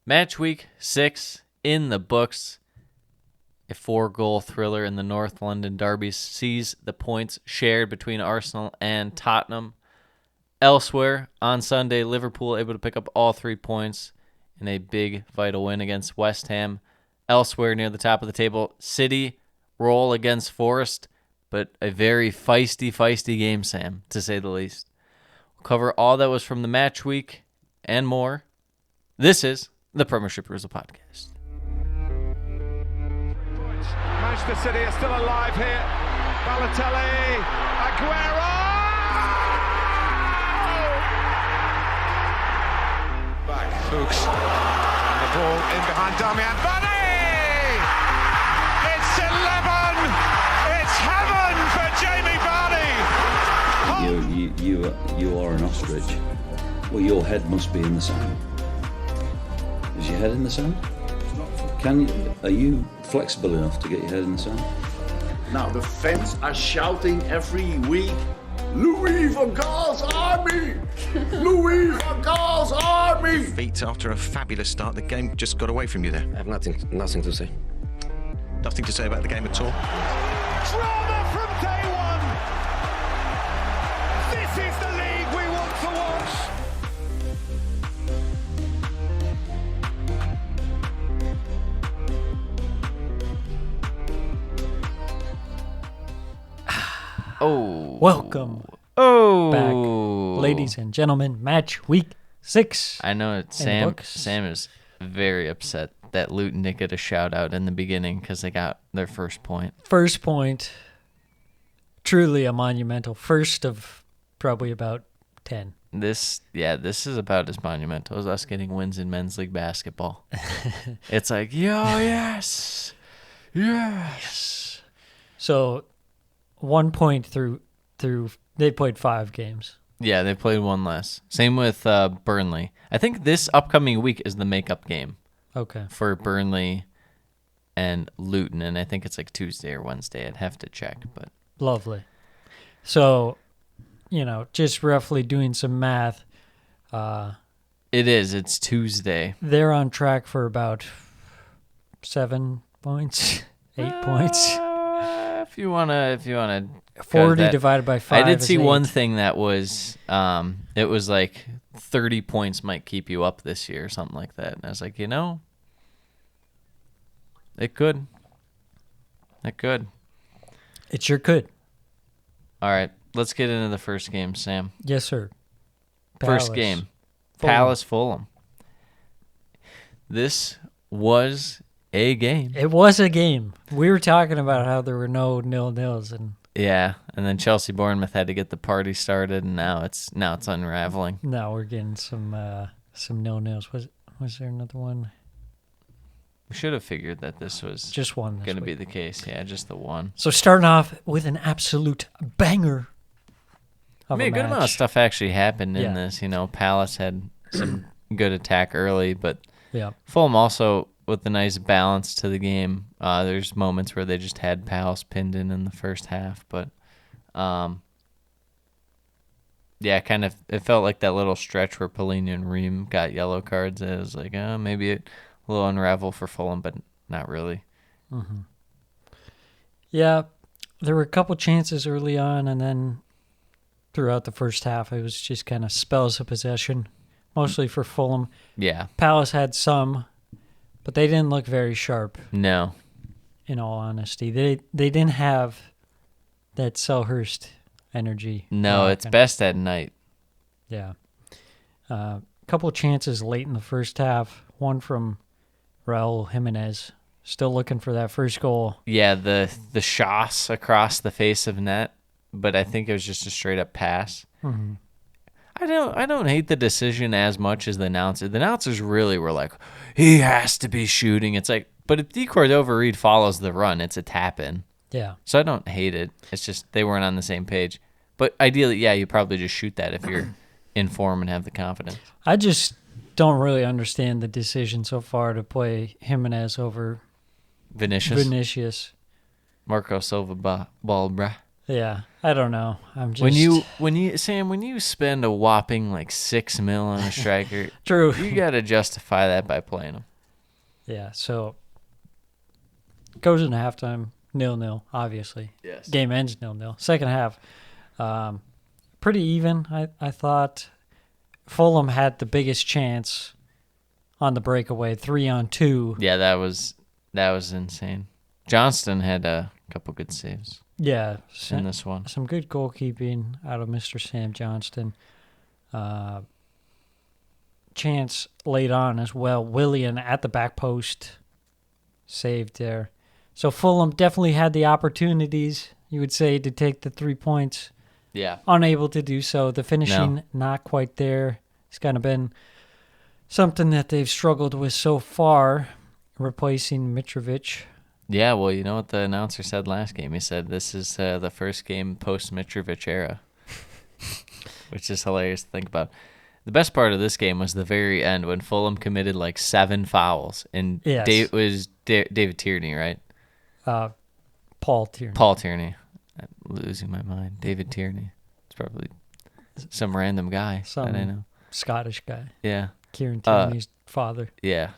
Match week 6 in the books. A 4-goal thriller in the North London derby sees the points shared between Arsenal and Tottenham. Elsewhere, on Sunday, Liverpool able to pick up all 3 points in a big, vital win against West Ham. Elsewhere, near the top of the table, City roll against Forest, but a very feisty game, Sam, to say the least. We'll cover all that was from the match week and more. This is the Premiership Rules Podcast. Manchester City are still alive here. Balotelli, Aguero! Back, Fuchs, and the ball in behind Damian Vardy! It's 11! It's heaven for Jamie Vardy! You are an ostrich. Well, your head must be in the sand. Is your head in the sand? Are you flexible enough to get your head in the sand? Now the fans are shouting every week, Louis van Gaal's army! Louis van Gaal's army! Feet after a fabulous start, the game just got away from you there. I have nothing to say. Nothing to say about the game at all. Drama from day one! This is the league we want to watch! Oh. Welcome back, ladies and gentlemen. Match week 6. I know it. Sam is very upset that Luton didn't get a shout out in the beginning because they got their first point. First point, truly a monumental. First of probably about 10. This is about as monumental as us getting wins in men's league basketball. It's like, yes. So 1 point through they played 5 games. Yeah, they played one less. Same with Burnley. I think this upcoming week is the makeup game. Okay. For Burnley and Luton, and I think it's like Tuesday or Wednesday. I'd have to check, but Lovely. So, just roughly doing some math. it's Tuesday. They're on track for about 7 points, 8 points. If you wanna 40 divided by 5. I did see is 8. one thing that was it was like 30 points might keep you up this year or something like that. And I was like, it could. It sure could. All right, let's get into the first game, Sam. Yes, sir. First game. Fulham. Palace-Fulham. This was a game. It was a game. We were talking about how there were no 0-0s, and Yeah, and then Chelsea-Bournemouth had to get the party started, and now it's unraveling. now we're getting some 0-0s. Was there another one? We should have figured that this was Just one. going to be the case. Yeah, just the one. So starting off with an absolute banger. I mean, a good amount of stuff actually happened in Yeah. this. Palace had some good attack early, but Yeah. Fulham also with a nice balance to the game. There's moments where they just had Palace pinned in the first half, but it felt like that little stretch where Paulinho and Ream got yellow cards. It was like, maybe a little unravel for Fulham, but not really. Mm-hmm. Yeah, there were a couple chances early on, and then throughout the first half, it was just kind of spells of possession, mostly for Fulham. Yeah. Palace had some, but they didn't look very sharp. No. In all honesty, they didn't have that Selhurst energy. No, it's best at night. Yeah. A couple of chances late in the first half. One from Raul Jimenez, still looking for that first goal. Yeah, the shots across the face of net, but I think it was just a straight up pass. Mm-hmm. I don't hate the decision as much as the announcer. The announcers really were like, he has to be shooting. It's like, but if D. Cordova-Reid follows the run, it's a tap in. Yeah. So I don't hate it. It's just they weren't on the same page. But ideally, yeah, you probably just shoot that if you're in form and have the confidence. I just don't really understand the decision so far to play Jimenez over Vinicius. Vinicius. Marco Silva ball, bruh. Yeah, I don't know. I'm just When you spend a whopping like $6 million on a striker, true. you got to justify that by playing him. Yeah, so goes into halftime 0-0, obviously. Yes. Game ends 0-0. Second half, pretty even. I thought Fulham had the biggest chance on the breakaway, 3-on-2. Yeah, that was insane. Johnston had a couple good saves Yeah, in this one. some good goalkeeping out of Mr. Sam Johnston. Chance late on as well. Willian at the back post saved there. So Fulham definitely had the opportunities, you would say, to take the 3 points. Yeah. Unable to do so. The finishing not quite there. It's kind of been something that they've struggled with so far, replacing Mitrovic. Yeah, well, you know what the announcer said last game? He said this is the first game post-Mitrovic era, which is hilarious to think about. The best part of this game was the very end when Fulham committed like 7 fouls, and Yes. it was David Tierney, right? Paul Tierney. Paul Tierney. I'm losing my mind. David Tierney. It's probably some random guy Some that I know. Scottish guy. Yeah. Kieran Tierney's father. Yeah.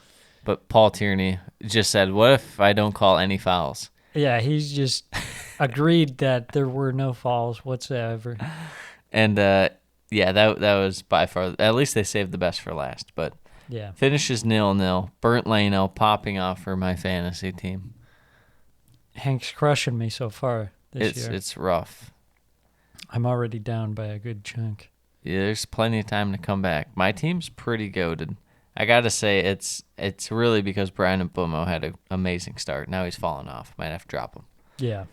But Paul Tierney just said, what if I don't call any fouls? Yeah, he's just agreed that there were no fouls whatsoever. And, yeah, that was by far, at least they saved the best for last. But Yeah. finishes 0-0. Burnt Leno popping off for my fantasy team. Hank's crushing me so far this year. It's rough. I'm already down by a good chunk. Yeah, there's plenty of time to come back. My team's pretty goated. I gotta say, it's really because Brian Mbomo had an amazing start. Now he's fallen off. Might have to drop him. Yeah.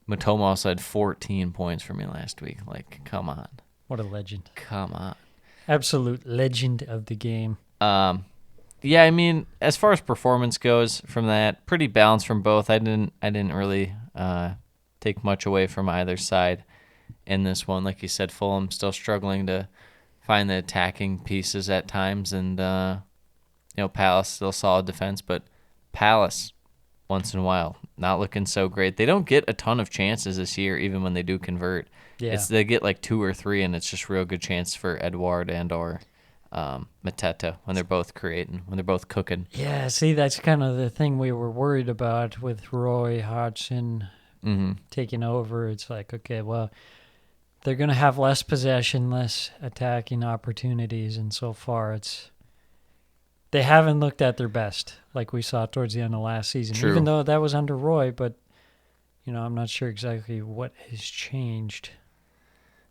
Matoma also had 14 points for me last week. Like, come on. What a legend. Come on. Absolute legend of the game. Yeah, I mean, as far as performance goes from that, pretty balanced from both. I didn't really take much away from either side in this one. Like you said, Fulham still struggling to find the attacking pieces at times, and Palace still solid defense, but Palace once in a while not looking so great. They don't get a ton of chances this year, even when they do convert. Yeah. They get like 2 or 3, and it's just real good chance for Edouard and or Mateta when they're both creating, when they're both cooking. Yeah, see, that's kind of the thing we were worried about with Roy Hodgson taking over. It's like, okay, well, they're going to have less possession, less attacking opportunities, and so far they haven't looked at their best like we saw towards the end of last season. True. Even though that was under Roy, but I'm not sure exactly what has changed.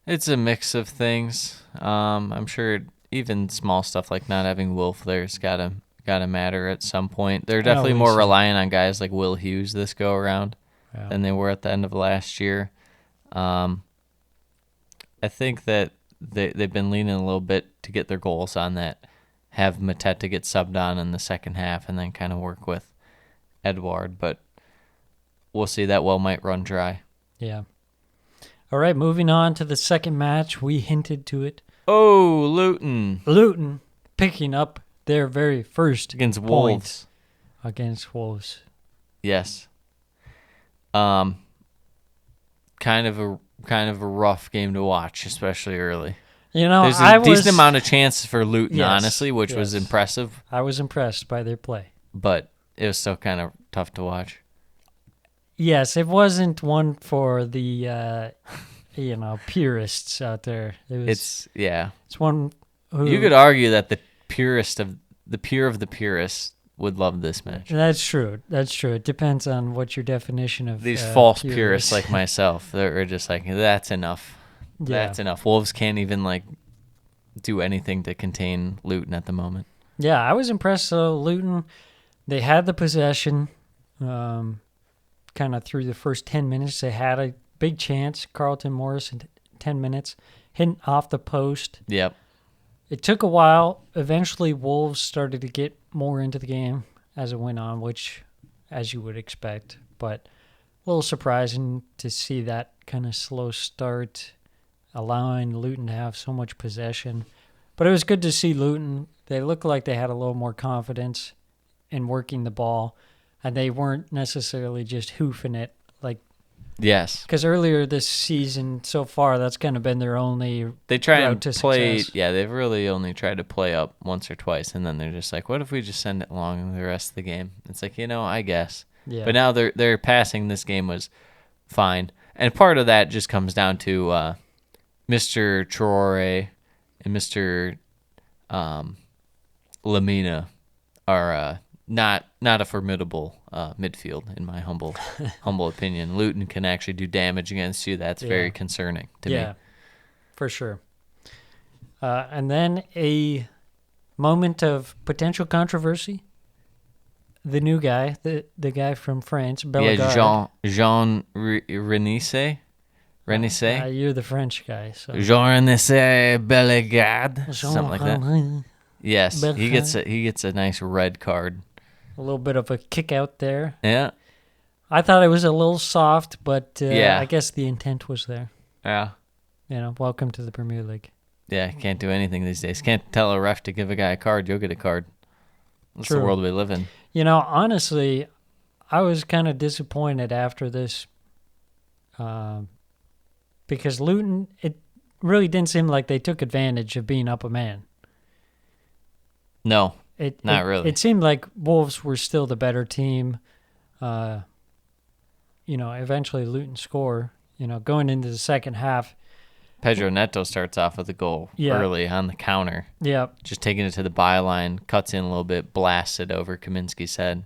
It's a mix of things. I'm sure even small stuff like not having Wolf there's gotta matter at some point. They're definitely more reliant on guys like Will Hughes this go around than they were at the end of last year. I think that they've been leaning a little bit to get their goals on that. Have Mateta get subbed on in the second half and then kind of work with Edouard, but we'll see. That well might run dry. Yeah. All right, moving on to the second match. We hinted to it. Oh, Luton picking up their very first against point Wolves. Against Wolves. Yes. Kind of a rough game to watch, especially early. There's a decent amount of chances for Luton, honestly, which was impressive. I was impressed by their play. But it was still kind of tough to watch. Yes, it wasn't one for the purists out there. It's one who you could argue that the pure of the purists would love this match. That's true. It depends on what your definition of these false purists like myself. They're just like, that's enough. Yeah. That's enough. Wolves can't even do anything to contain Luton at the moment. Yeah, I was impressed. So Luton, they had the possession. Kind of through the first 10 minutes, they had a big chance. Carlton Morris in 10 minutes, hitting off the post. Yep. It took a while. Eventually, Wolves started to get more into the game as it went on, which, as you would expect, but a little surprising to see that kind of slow start, allowing Luton to have so much possession. But it was good to see Luton. They looked like they had a little more confidence in working the ball, and they weren't necessarily just hoofing it Yes. Because earlier this season, so far, that's kind of been their only They try route and to play. success. Yeah, they've really only tried to play up once or twice, and then they're just like, "What if we just send it along the rest of the game?" It's like, I guess. Yeah. But now their passing this game was fine, and part of that just comes down to Mr. Traore and Mr. Lamina are not a formidable midfield in my humble opinion. Luton can actually do damage against you. That's very concerning to me. Yeah, for sure. And then a moment of potential controversy. The new guy, the guy from France, Bellegarde. Yeah, Jean Renisse. Renisse. You're the French guy, so Jean Renisse Bellegarde. Something like that. Yes, he gets a nice red card. A little bit of a kick out there. Yeah. I thought it was a little soft, but Yeah. I guess the intent was there. Yeah. Welcome to the Premier League. Yeah, can't do anything these days. Can't tell a ref to give a guy a card, you'll get a card. That's the True. world we live in. Honestly, I was kind of disappointed after this because Luton, it really didn't seem like they took advantage of being up a man. No, Not really. It seemed like Wolves were still the better team. Eventually Luton score, going into the second half. Pedro Neto starts off with a goal early on the counter. Yeah. Just taking it to the byline, cuts in a little bit, blasts it over Kaminsky's head.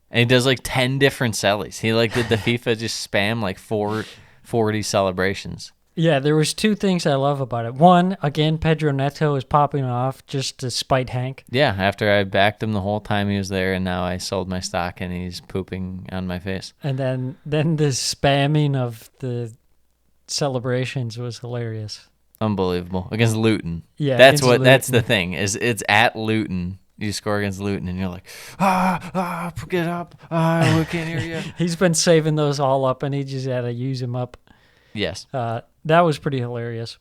And he does like 10 different sellies. He did the FIFA just spam like 40 celebrations. Yeah, there was two things I love about it. One, again, Pedro Neto is popping off just to spite Hank. Yeah, after I backed him the whole time he was there, and now I sold my stock and he's pooping on my face. And then the spamming of the celebrations was hilarious. Unbelievable. Against Luton. Yeah, That's against that's the Luton. thing, is it's at Luton. You score against Luton and you're like, get up. We can't hear you. He's been saving those all up, and he just had to use them up. Yes. That was pretty hilarious.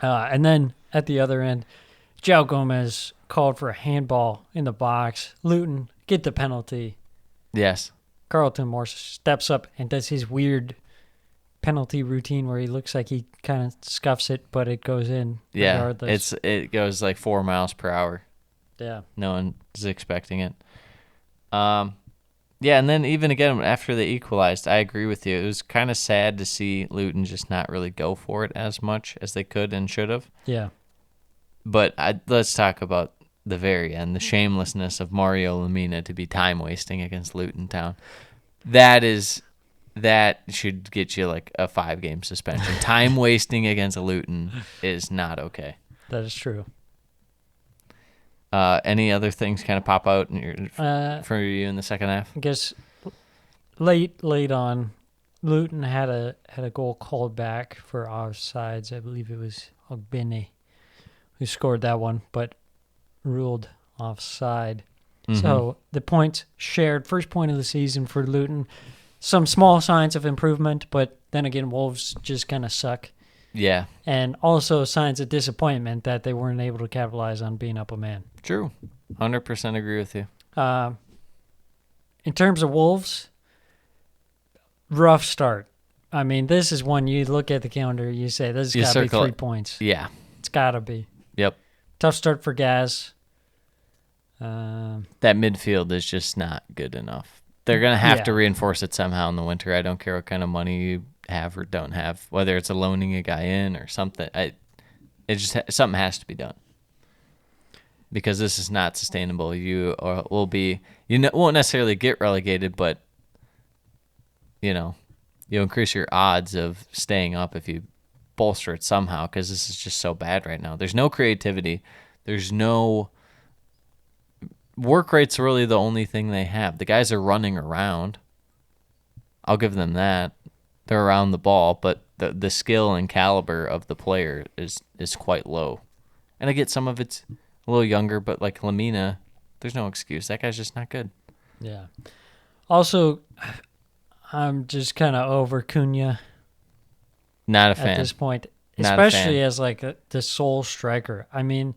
And then at the other end, João Gomez called for a handball in the box. Luton get the penalty. Yes. Carlton Morse steps up and does his weird penalty routine where he looks like he kind of scuffs it, but it goes in Yeah. regardless. It goes like 4 miles per hour. Yeah. No one's expecting it. Yeah, and then even again, after they equalized, I agree with you. It was kind of sad to see Luton just not really go for it as much as they could and should have. Yeah. But let's talk about the very end, the shamelessness of Mario Lemina to be time wasting against Luton Town. That should get you like a 5-game suspension. Time wasting against Luton is not okay. That is true. Any other things kind of pop out for you in the second half? I guess late on, Luton had a goal called back for offsides. I believe it was Ogbene who scored that one, but ruled offside. Mm-hmm. So the points shared, first point of the season for Luton. Some small signs of improvement, but then again, Wolves just kind of suck. Yeah. And also signs of disappointment that they weren't able to capitalize on being up a man. True. 100% agree with you. In terms of Wolves, rough start. I mean, this is one you look at the calendar, you say, this has got to be 3 points. Yeah. It's got to be. Yep. Tough start for Gaz. That midfield is just not good enough. They're going to have to reinforce it somehow in the winter. I don't care what kind of money you have or don't have, whether it's loaning a guy in or something. Something has to be done, because this is not sustainable. You won't necessarily get relegated, but you'll increase your odds of staying up if you bolster it somehow, because this is just so bad right now. There's no creativity. There's no work rate's really the only thing they have. The guys are running around. I'll give them that. They're around the ball, but the skill and caliber of the player is quite low. And I get some of it's a little younger, but like Lamina, there's no excuse. That guy's just not good. Yeah. Also, I'm just kind of over Cunha Not a fan. at this point, Not a especially fan. as like the sole striker. I mean,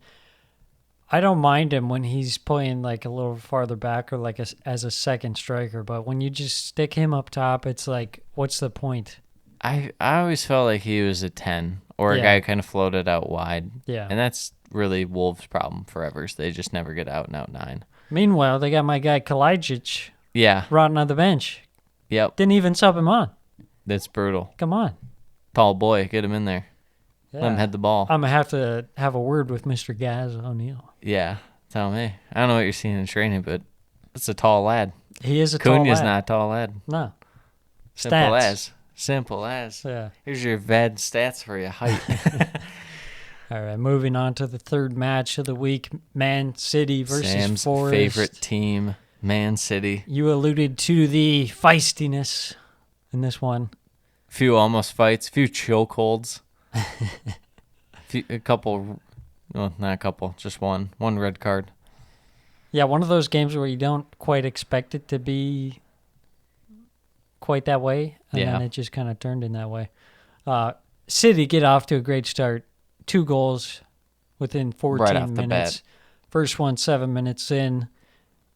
I don't mind him when he's playing like a little farther back or like as a second striker, but when you just stick him up top, it's like, what's the point? I always felt like he was a 10 or a Yeah. guy who kind of floated out wide. Yeah. And that's really Wolves' problem forever. Is they just never get out and out 9. Meanwhile, they got my guy Kalajic Yeah. rotting on the bench. Yep. Didn't even sub him on. That's brutal. Come on. Tall boy, get him in there. Let him head the ball. I'm going to have a word with Mr. Gaz O'Neill. Yeah. Tell me. I don't know what you're seeing in training, but it's a tall lad. He is a tall Cunha's lad. not a tall lad. No. Simple Stats. as. Simple as. Yeah. Here's your VED stats for your height. All right, moving on to the third match of the week, Man City versus Sam's Forest. favorite team, Man City. You alluded to the feistiness in this one. Few almost fights, few chokeholds. A couple, well, not a couple, just one red card. Yeah, one of those games where you don't quite expect it to be quite that way, and Yeah. then it just kind of turned in that way. City get off to a great start. 2 goals within 14 Right off the minutes. bat. First one 7 minutes in.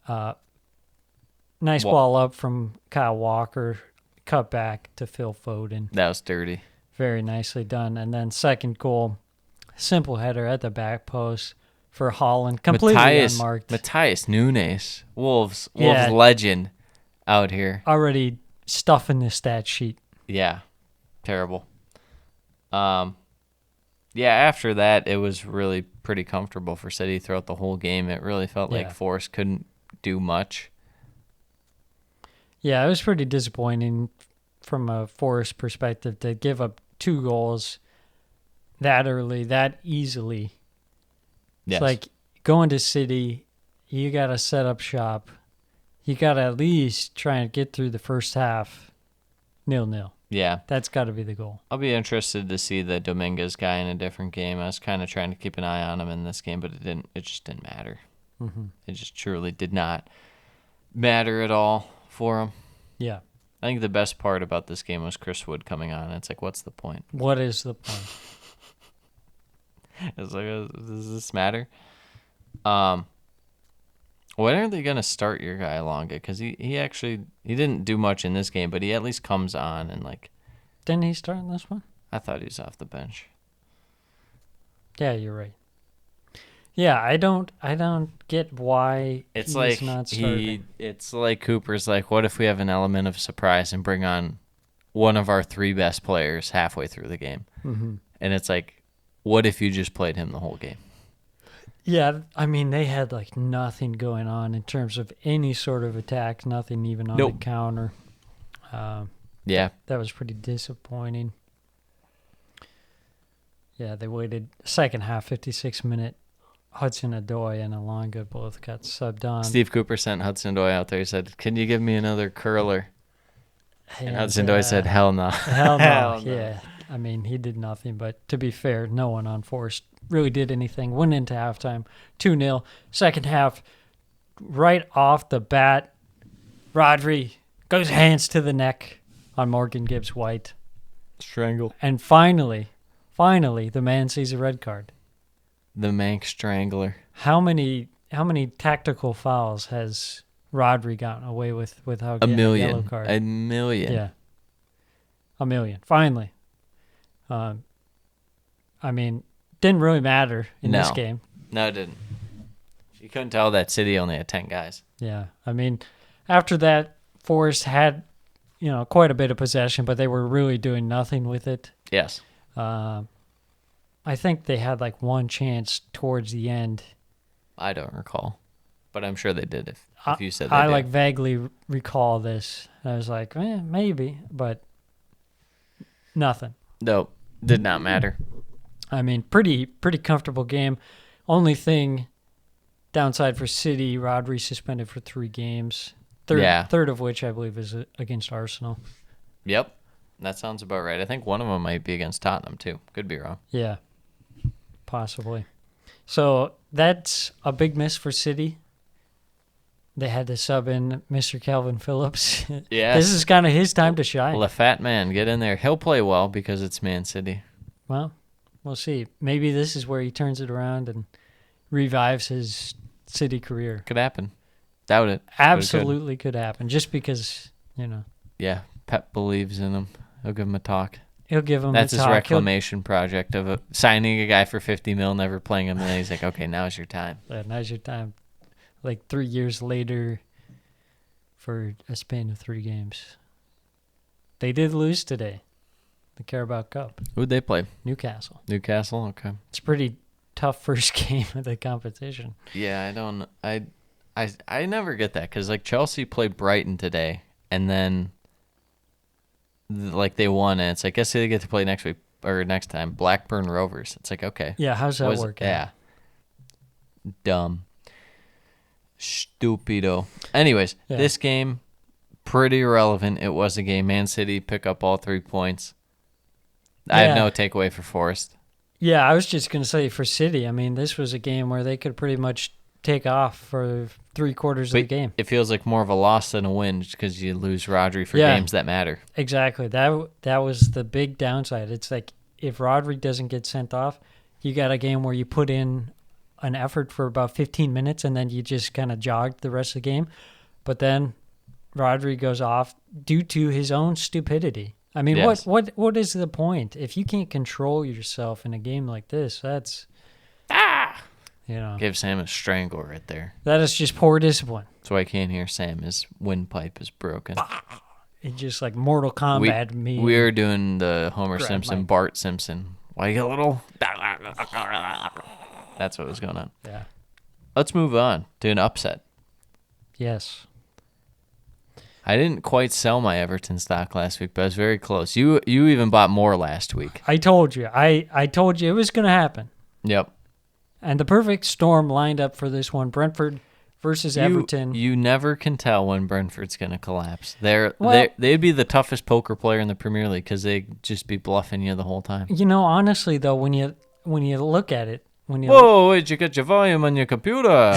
Nice Wa- ball up from Kyle Walker. Cut back to Phil Foden. That was dirty. Very nicely done. And then second goal, simple header at the back post for Holland. Completely unmarked. Matthias Nunes, Wolves Yeah. legend out here. Already stuffing the stat sheet. Yeah, terrible. Yeah, after that, it was really pretty comfortable for City throughout the whole game. It really felt like Yeah. Forest couldn't do much. Yeah, it was pretty disappointing from a Forest perspective to give up 2 goals that early, that easily. Yes. It's like going to City, you got to set up shop. You got to at least try and get through the first half 0-0. Yeah, That's got to be the goal. I'll be interested to see the Dominguez guy in a different game. I was kind of trying to keep an eye on him in this game, but it didn't. It just didn't matter. Mm-hmm. It just truly did not matter at all for him. Yeah. I think the best part about this game was Chris Wood coming on. It's like, what's the point? What is the point? It's like, does this matter? When are they gonna start your guy Longa? Because he didn't do much in this game, but he at least comes on and like. Didn't he start in this one? I thought he was off the bench. Yeah, you're right. Yeah, I don't get why It's he's like not starting. It's like Cooper's like, what if we have an element of surprise and bring on one of our 3 best players halfway through the game? Mm-hmm. And it's like, what if you just played him the whole game? Yeah, I mean, they had like nothing going on in terms of any sort of attack, nothing even on the Nope. counter. Yeah, That was pretty disappointing. Yeah, they waited second half, 56-minute. Hudson Odoi and Alonga both got subbed on. Steve Cooper sent Hudson Odoi out there. He said, "Can you give me another curler?" And Hudson Odoi said, "Hell no." Hell no. Hell no. Yeah. I mean, he did nothing, but to be fair, no one on Forest really did anything. Went into halftime, 2-0. Second half, right off the bat, Rodri goes hands to the neck on Morgan Gibbs White. Strangle. And finally, the man sees a red card. The Manx Strangler. How many tactical fouls has Rodri gotten away with without A getting a yellow million. card? A million. Yeah. A million. Finally. I mean, didn't really matter in this No. game. No, it didn't. You couldn't tell that City only had 10 guys. Yeah. I mean, after that, Forest had, quite a bit of possession, but they were really doing nothing with it. Yes. I think they had like one chance towards the end. I don't recall. But I'm sure they did if you said they I did. like vaguely recall this. I was like, maybe, but nothing. Nope. Did not matter. I mean, pretty comfortable game. Only thing downside for City, Rodri suspended for 3 games. Third of which I believe is against Arsenal. Yep. That sounds about right. I think one of them might be against Tottenham, too. Could be wrong. Yeah, possibly. So that's a big miss for City. They had to sub in Mr. Calvin Phillips. Yes. This is kind of his time to shine. Well, the fat man, get in there. He'll play well because it's Man City. Well, we'll see. Maybe this is where he turns it around and revives his City career. Could happen. Doubt it. but it could. Absolutely could happen. Just because, Yeah, Pep believes in him. He'll give him a talk. he'll give him That's a his talk. reclamation project of signing a guy for $50 million, never playing him, and then he's like, okay, now's your time. Now's your time. Like 3 years later for a span of 3 games. They did lose today. The Carabao Cup. Who'd they play? Newcastle. Newcastle? Okay. It's a pretty tough first game of the competition. Yeah, I don't. I never get that because like Chelsea played Brighton today, and then like they won, and it's like, guess who they get to play next week or next time? Blackburn Rovers. It's like, okay, Yeah, how's that work out? Yeah, dumb, stupido. Anyways, Yeah. this game pretty irrelevant. It was a game. Man City pick up all 3 points. I have Yeah. no takeaway for Forest. Yeah, I was just going to say for City, I mean, this was a game where they could pretty much take off for 3/4 of the But game. it feels like more of a loss than a win because you lose Rodri for Yeah. games that matter. Exactly. That was the big downside. It's like if Rodri doesn't get sent off, you got a game where you put in an effort for about 15 minutes and then you just kind of jogged the rest of the game. But then Rodri goes off due to his own stupidity. I mean, Yes. what is the point? If you can't control yourself in a game like this, that's Give Sam a strangle right there. that is just poor discipline. That's why I can't hear Sam. His windpipe is broken. It's just like Mortal Kombat me. We're doing the Homer Grab Simpson, my- Bart Simpson. Why you get a little? That's what was going on. Yeah. Let's move on to an upset. Yes. I didn't quite sell my Everton stock last week, but I was very close. You even bought more last week. I told you. I told you it was going to happen. Yep. And the perfect storm lined up for this one. Brentford versus Everton. You never can tell when Brentford's going to collapse. Well- They'd be the toughest poker player in the Premier League because they'd just be bluffing you the whole time. Honestly though, when you look at it, Whoa, wait, you got your volume on your computer.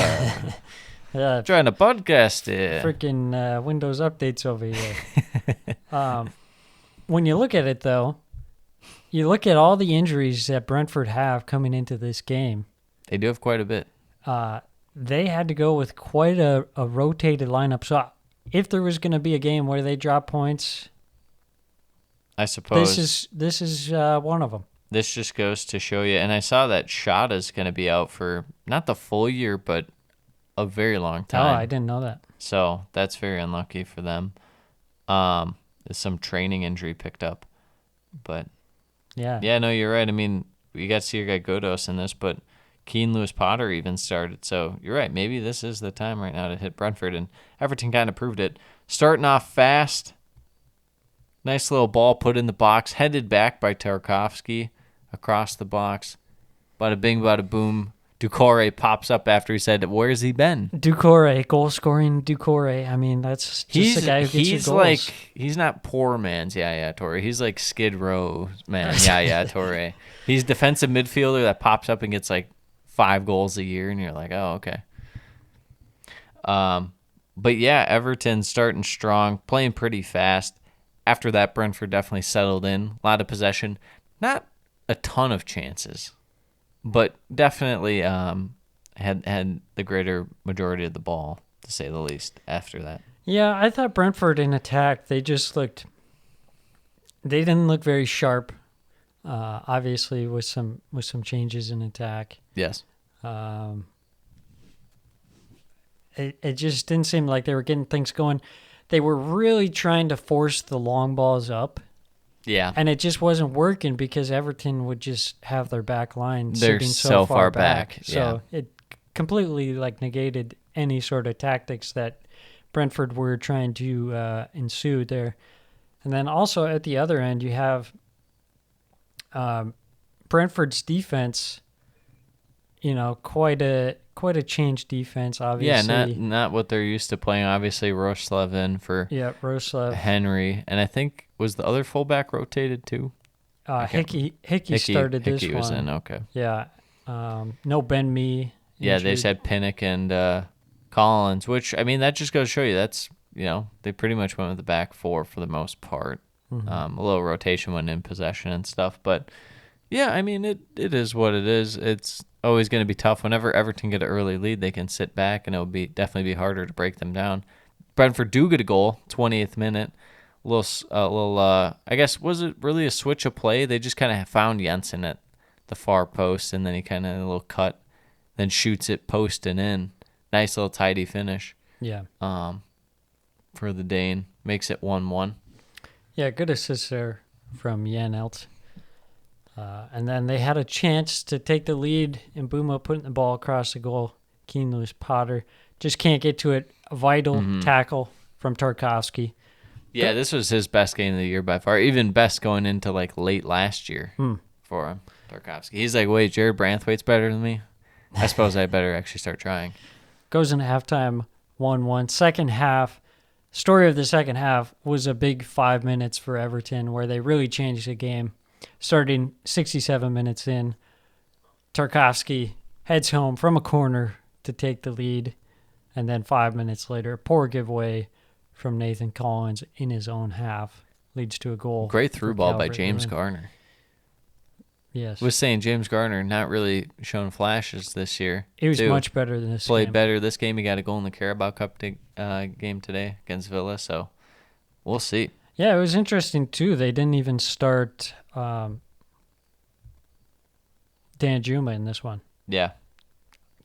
Trying to podcast here. freaking Windows updates over here. When you look at it though, you look at all the injuries that Brentford have coming into this game. They do have quite a bit. They had to go with quite a rotated lineup. So if there was going to be a game where they drop points, I suppose this is one of them. this just goes to show you. And I saw that Shada's going to be out for not the full year, but a very long Oh, time. I didn't know that. So that's very unlucky for them. There's some training injury picked up. But yeah, no, you're right. I mean, you got to see your guy Godos in this, but Keane Lewis Potter even started. So you're right. Maybe this is the time right now to hit Brentford, and Everton kind of proved it. Starting off fast, nice little ball put in the box, headed back by Tarkovsky across the box. Bada bing, bada boom. Doucouré pops up after he said, "Where's he been?" Doucouré, goal-scoring Doucouré. I mean, that's just the guy who gets he's your goals. like he's not poor man's Yaya Toure. He's like Skid Row man Yaya Toure. He's defensive midfielder that pops up and gets like 5 goals a year, and you're like, oh, okay. But yeah, Everton starting strong, playing pretty fast. After that, Brentford definitely settled in. A lot of possession, not a ton of chances, but definitely had the greater majority of the ball, to say the least. After that, Yeah, I thought Brentford in attack, they didn't look very sharp. Obviously, with some changes in attack, yes, it just didn't seem like they were getting things going. They were really trying to force the long balls up, yeah, and it just wasn't working because Everton would just have their back line They're sitting so far back, So it completely negated any sort of tactics that Brentford were trying to ensue there. And then also at the other end, you have Brentford's defense. Quite a changed defense. Obviously, yeah, not what they're used to playing. Obviously, Roerslev in for Roerslev. Henry, and I think was the other fullback rotated too. Hickey started this Hickey one. was in, okay. Yeah, no Ben Mee. Yeah, they just had Pinnock and Collins, which, I mean, that just goes to show you that's, they pretty much went with the back 4 for the most part. Mm-hmm. A little rotation when in possession and stuff, but Yeah, I mean, it is what it is. It's always going to be tough. Whenever Everton get an early lead, they can sit back, and it'll definitely be harder to break them down. Brentford do get a goal, 20th minute. I guess, was it really a switch of play? They just kind of found Jensen at the far post, and then he kind of a little cut, then shoots it post and in. Nice little tidy finish. Yeah. For the Dane. Makes it 1-1. Yeah, good assist there from Jan Elt. And then they had a chance to take the lead, and Buma putting the ball across the goal. Keen Lewis Potter just can't get to it. A vital tackle from Tarkovsky. Yeah, this was his best game of the year by far. Even best going into like late last year for him, Tarkovsky. He's like, wait, Jared Branthwaite's better than me? I suppose I better actually start trying. Goes into halftime 1-1. Second half, story of the second half was a big 5 minutes for Everton where they really changed the game. Starting 67 minutes in, Tarkovsky heads home from a corner to take the lead. And then 5 minutes later, a poor giveaway from Nathan Collins in his own half leads to a goal. Great through ball by Calvert-Lewin. James Garner. Yes. Was saying James Garner not really shown flashes this year. He was too. much better than this Played game. better this game. He got a goal in the Carabao Cup game today against Villa, so we'll see. Yeah, it was interesting, too. They didn't even start Danjuma in this one. Yeah.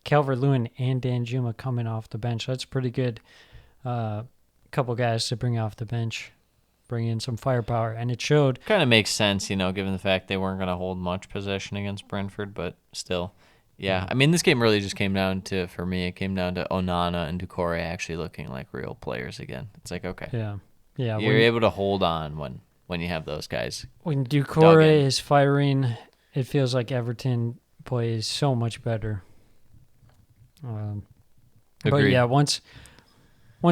Calvert-Lewin and Danjuma coming off the bench. That's pretty good. Couple guys to bring off the bench, bring in some firepower, and it showed. Kind of makes sense, given the fact they weren't going to hold much possession against Brentford, but still. Yeah, I mean, this game really just came down to, for me, it came down to Onana and Doucouré actually looking like real players again. It's like, okay. Yeah. You're able to hold on when you have those guys. When Doucouré is firing, it feels like Everton plays so much better. But Agreed. yeah, once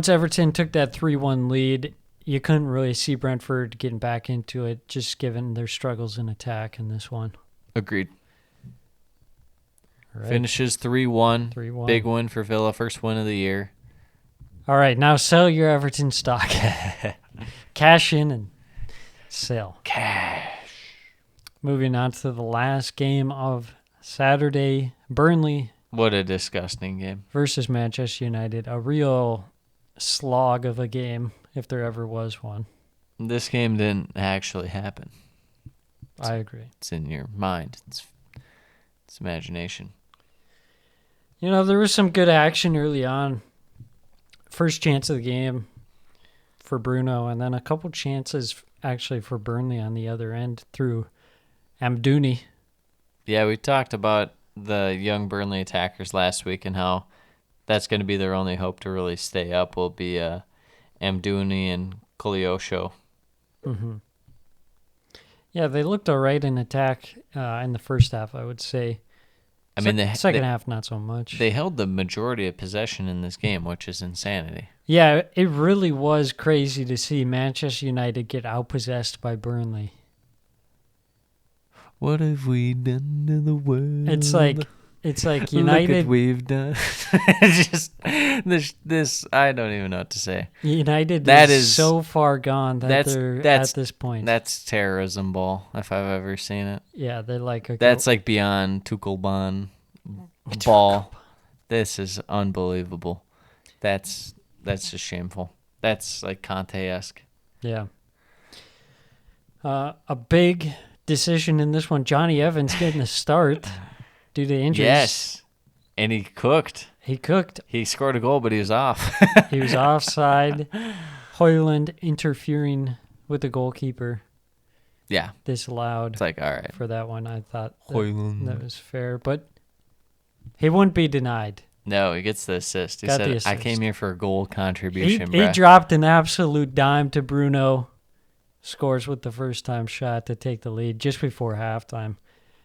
Everton took that 3-1 lead, you couldn't really see Brentford getting back into it, just given their struggles in attack in this one. Agreed. All right. Finishes 3-1. 3-1. Big win for Villa. First win of the year. All right, now sell your Everton stock. Cash in and sell. Cash. Moving on to the last game of Saturday, Burnley What a disgusting game. versus Manchester United. A real slog of a game, if there ever was one. This game didn't actually happen. I agree. It's in your mind. It's imagination. There was some good action early on. First chance of the game for Bruno, and then a couple chances actually for Burnley on the other end through Amdouni. Yeah, we talked about the young Burnley attackers last week and how that's going to be their only hope to really stay up will be Amdouni and Koleosho. Mm-hmm. Yeah, they looked all right in attack in the first half, I would say. I mean, the second half, not so much. They held the majority of possession in this game, which is insanity. Yeah, it really was crazy to see Manchester United get outpossessed by Burnley. What have we done to the world? It's like United. Look what we've done. Just this. I don't even know what to say. United That is is- so far gone that they're that's- at this point. That's terrorism ball, if I've ever seen it. Yeah, they're like That's like beyond Tuchelban ball. This is unbelievable. That's just shameful. That's like Conte-esque. Yeah. A big decision in this one. Johnny Evans getting a start due to injuries. Yes. And he cooked. He cooked. He scored a goal, but he was off. He was offside. Hoyland interfering with the goalkeeper. Yeah. Disallowed It's like, all right. for that one. I thought Hoyland. that was fair, but he wouldn't be denied. No, he gets the assist. He Got said, the I assist. came here for a goal He contribution, bruh. dropped an absolute dime to Bruno. Scores with the first-time shot to take the lead just before halftime.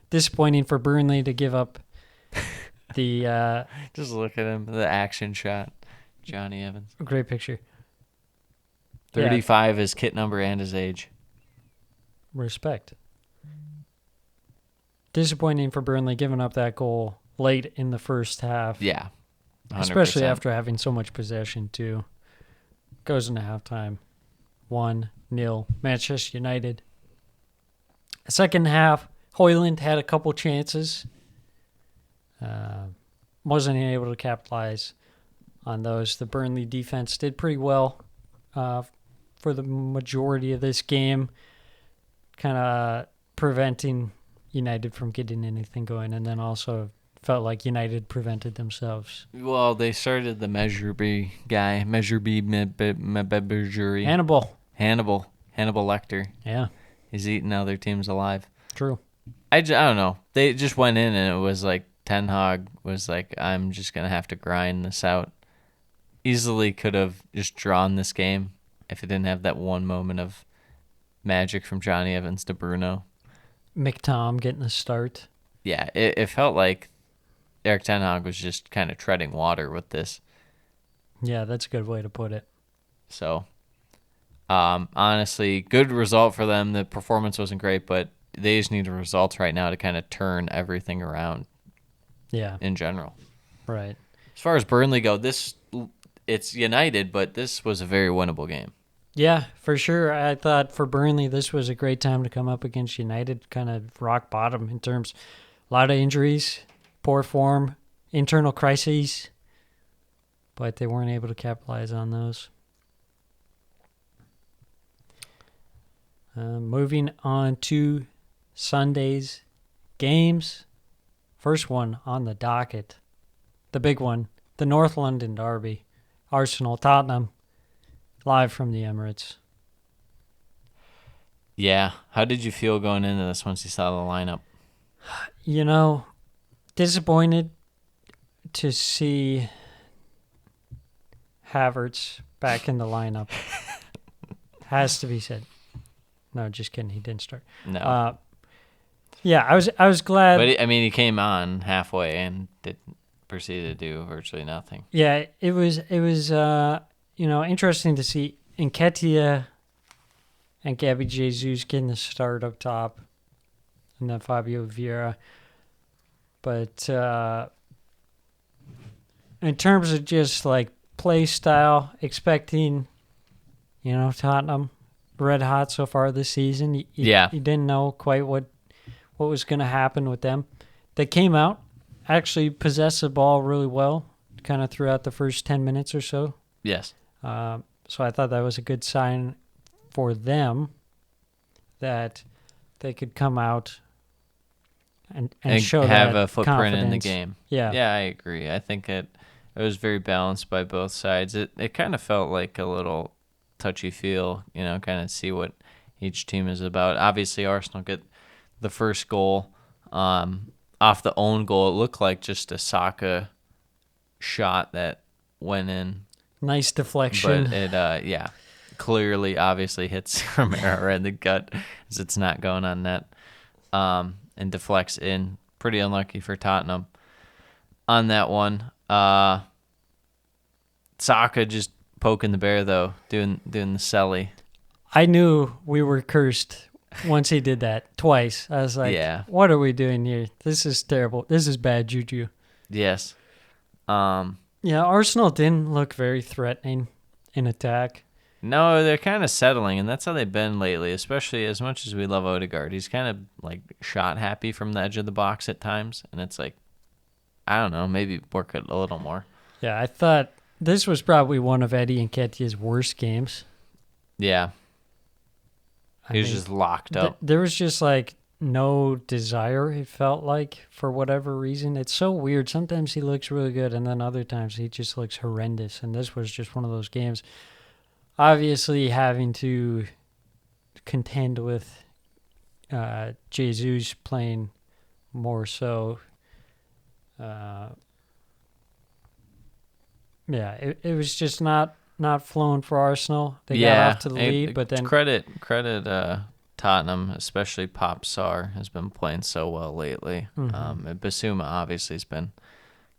Disappointing for Burnley to give up the Just look at him. The action shot. Johnny Evans. great picture. Yeah, 35 is kit number and his age. respect. Disappointing for Burnley giving up that goal late in the first half. Yeah. 100%. Especially after having so much possession, too. Goes into halftime. 1-0. Manchester United. Second half, Hoyland had a couple chances. Wasn't able to capitalize on those. The Burnley defense did pretty well for the majority of this game, kind of preventing United from getting anything going, and then also felt like United prevented themselves. Well, they started the Measure B guy, Measure B jury. Hannibal Lecter. Yeah, He's eating other teams alive. true. I don't know. They just went in and it was like Ten Hag was like, I'm just going to have to grind this out. Easily could have just drawn this game if it didn't have that one moment of magic from Johnny Evans to Bruno. McTom getting the start. Yeah, it felt like Erik Ten Hag was just kind of treading water with this. Yeah, that's a good way to put it. So, honestly, good result for them. The performance wasn't great, but they just need results right now to kind of turn everything around. Yeah, In general, right. as far as Burnley go, it's United, but this was a very winnable game. Yeah, for sure. I thought for Burnley, this was a great time to come up against United, kind of rock bottom in terms, a lot of injuries, poor form, internal crises, but they weren't able to capitalize on those. Moving on to Sunday's games. First one on the docket, the big one, the North London Derby, Arsenal-Tottenham, live from the Emirates. Yeah, how did you feel going into this once you saw the lineup? You know, disappointed to see Havertz back in the lineup. Has to be said. No, just kidding. He didn't start. No, Yeah, I was glad. but he came on halfway and proceeded to do virtually nothing. Yeah, it was interesting to see Nketiah and Gabby Jesus getting the start up top, and then Fabio Vieira. But in terms of just like play style, expecting, Tottenham red hot so far this season. You didn't know quite what was going to happen with them. They came out, actually possessed the ball really well, kind of throughout the first 10 minutes or so. Yes. So I thought that was a good sign for them that they could come out and show have that a footprint in the confidence. game. Yeah. Yeah, I agree. I think it was very balanced by both sides. It kind of felt like a little touchy-feel, kind of see what each team is about. Obviously, Arsenal get the first goal off the own goal. It looked like just a Saka shot that went in. Nice deflection. But it, clearly, obviously hits Romero in the gut as it's not going on net and deflects in. Pretty unlucky for Tottenham on that one. Saka just poking the bear, though, doing the celly. I knew we were cursed once he did that twice. I was like, what are we doing here? This is terrible. This is bad juju. Yes. Yeah, Arsenal didn't look very threatening in attack. No, they're kind of settling, and that's how they've been lately, especially as much as we love Odegaard. He's kind of like shot happy from the edge of the box at times, and it's like, I don't know, maybe work it a little more. Yeah, I thought this was probably one of Eddie Nketiah's worst games. Yeah. He was just locked up. There was just like no desire, it felt like, for whatever reason. It's so weird. Sometimes he looks really good, and then other times he just looks horrendous, and this was just one of those games. Obviously, having to contend with Jesus playing more so. It was just not flowing for Arsenal. They got off to the lead, but then credit Tottenham, especially Pop Sarr, has been playing so well lately. Mm-hmm. And Basuma obviously has been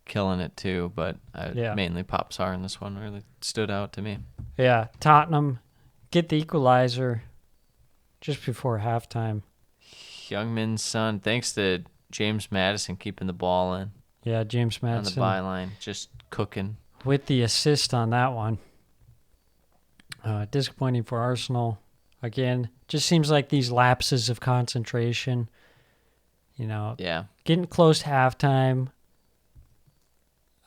killing it too, but mainly Pop Sarr in this one really stood out to me. Yeah, Tottenham get the equalizer just before halftime. Youngman's son, thanks to James Maddison keeping the ball in. Yeah, James Maddison on the byline, just cooking. With the assist on that one. Disappointing for Arsenal. Again, just seems like these lapses of concentration Yeah. Getting close to halftime.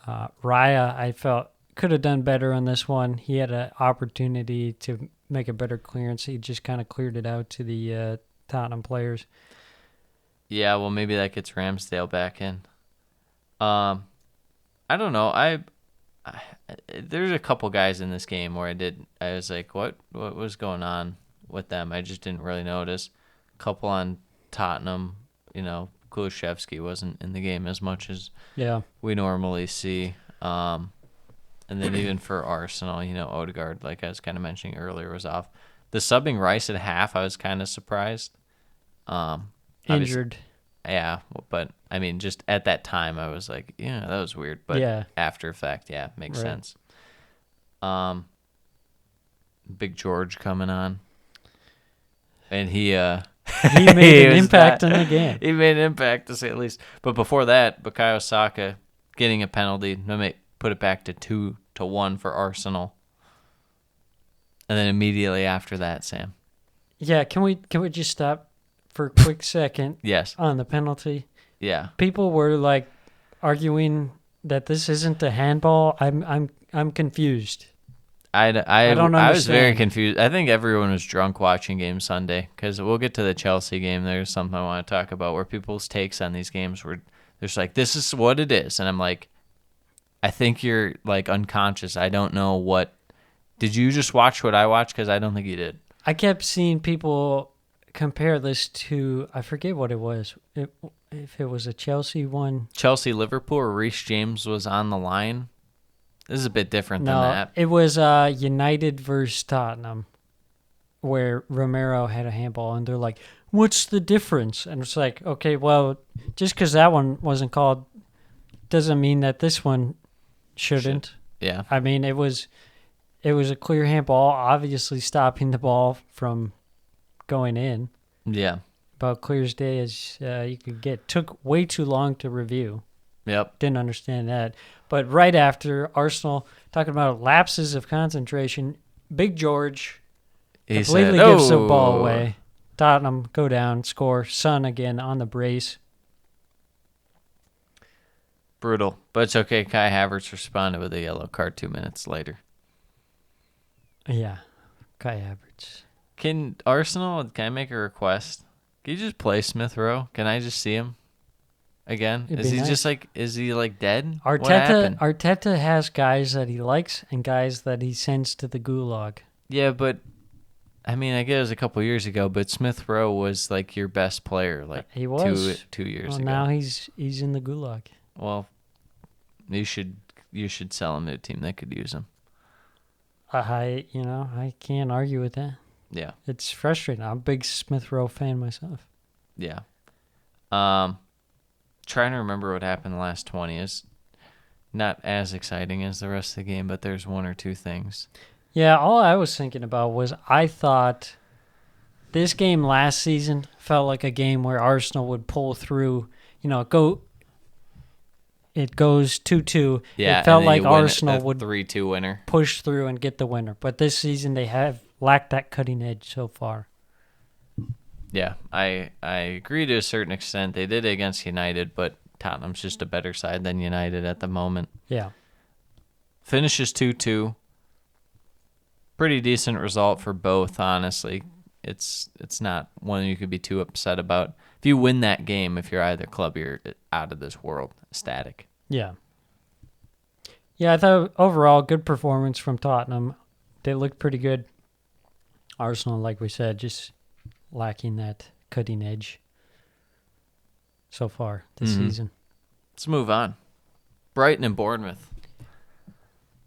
Raya, I felt, could have done better on this one. He had an opportunity to make a better clearance. He just kind of cleared it out to the Tottenham players. Yeah, well, maybe that gets Ramsdale back in. I don't know. There's a couple guys in this game where I was like, what was going on with them? I just didn't really notice. A couple on Tottenham, Kulusevski wasn't in the game as much as we normally see. And then even for Arsenal, Odegaard, like I was kind of mentioning earlier, was off. The subbing Rice at half, I was kind of surprised. Injured. Yeah, but I mean, just at that time, I was like, yeah, that was weird. But after effect, makes sense. Big George coming on, and he made an impact in the game. He made an impact, to say the least. But before that, Bukayo Saka getting a penalty, put it back to 2-1 for Arsenal, and then immediately after that, Sam. Yeah, can we just stop for a quick second? Yes. On the penalty. Yeah. People were like arguing that this isn't a handball. I'm confused. I don't understand. I was very confused. I think everyone was drunk watching game Sunday, because we'll get to the Chelsea game. There's something I want to talk about where people's takes on these games were there's like, this is what it is. And I'm like, I think you're like unconscious. I don't know what. Did you just watch what I watched? Because I don't think you did. I kept seeing people compare this to, I forget what it was. If it was a Chelsea one. Chelsea-Liverpool, or Reece James was on the line. This is a bit different than that. It was United versus Tottenham, where Romero had a handball, and they're like, what's the difference? And it's like, okay, well, just because that one wasn't called doesn't mean that this one shouldn't. Yeah. I mean, it was a clear handball, obviously stopping the ball from going in. Yeah. About clear as day as you could get. Took way too long to review. Yep. Didn't understand that. But right after, Arsenal, talking about lapses of concentration, Big George completely gives the ball away. Tottenham go down, score. Son again on the brace. Brutal. But it's okay. Kai Havertz responded with a yellow card 2 minutes later. Yeah. Kai Havertz. Can I make a request? Can you just play Smith Rowe? Can I just see him again? It'd Is be he nice. just like, is he like dead? What happened? Arteta has guys that he likes and guys that he sends to the gulag. Yeah, but I mean, I guess it was a couple years ago, but Smith Rowe was like your best player, like he was 2 years well, ago. now he's in the gulag. Well, you should sell him to a team that could use him. I can't argue with that. Yeah. It's frustrating. I'm a big Smith Rowe fan myself. Yeah. Trying to remember what happened the last 20 is not as exciting as the rest of the game, but there's one or two things. Yeah, all I was thinking about was I thought this game last season felt like a game where Arsenal would pull through, it goes 2-2. Yeah, it felt and then like you win Arsenal a would 3-2 winner. push through and get the winner. But this season they have lacked that cutting edge so far. Yeah, I agree to a certain extent. They did it against United, but Tottenham's just a better side than United at the moment. Yeah. Finishes 2-2. Pretty decent result for both, honestly. It's not one you could be too upset about. If you win that game, if you're either club, you're out of this world, ecstatic. Yeah. Yeah, I thought overall good performance from Tottenham. They looked pretty good. Arsenal, like we said, just lacking that cutting edge so far this season. Let's move on. Brighton and Bournemouth.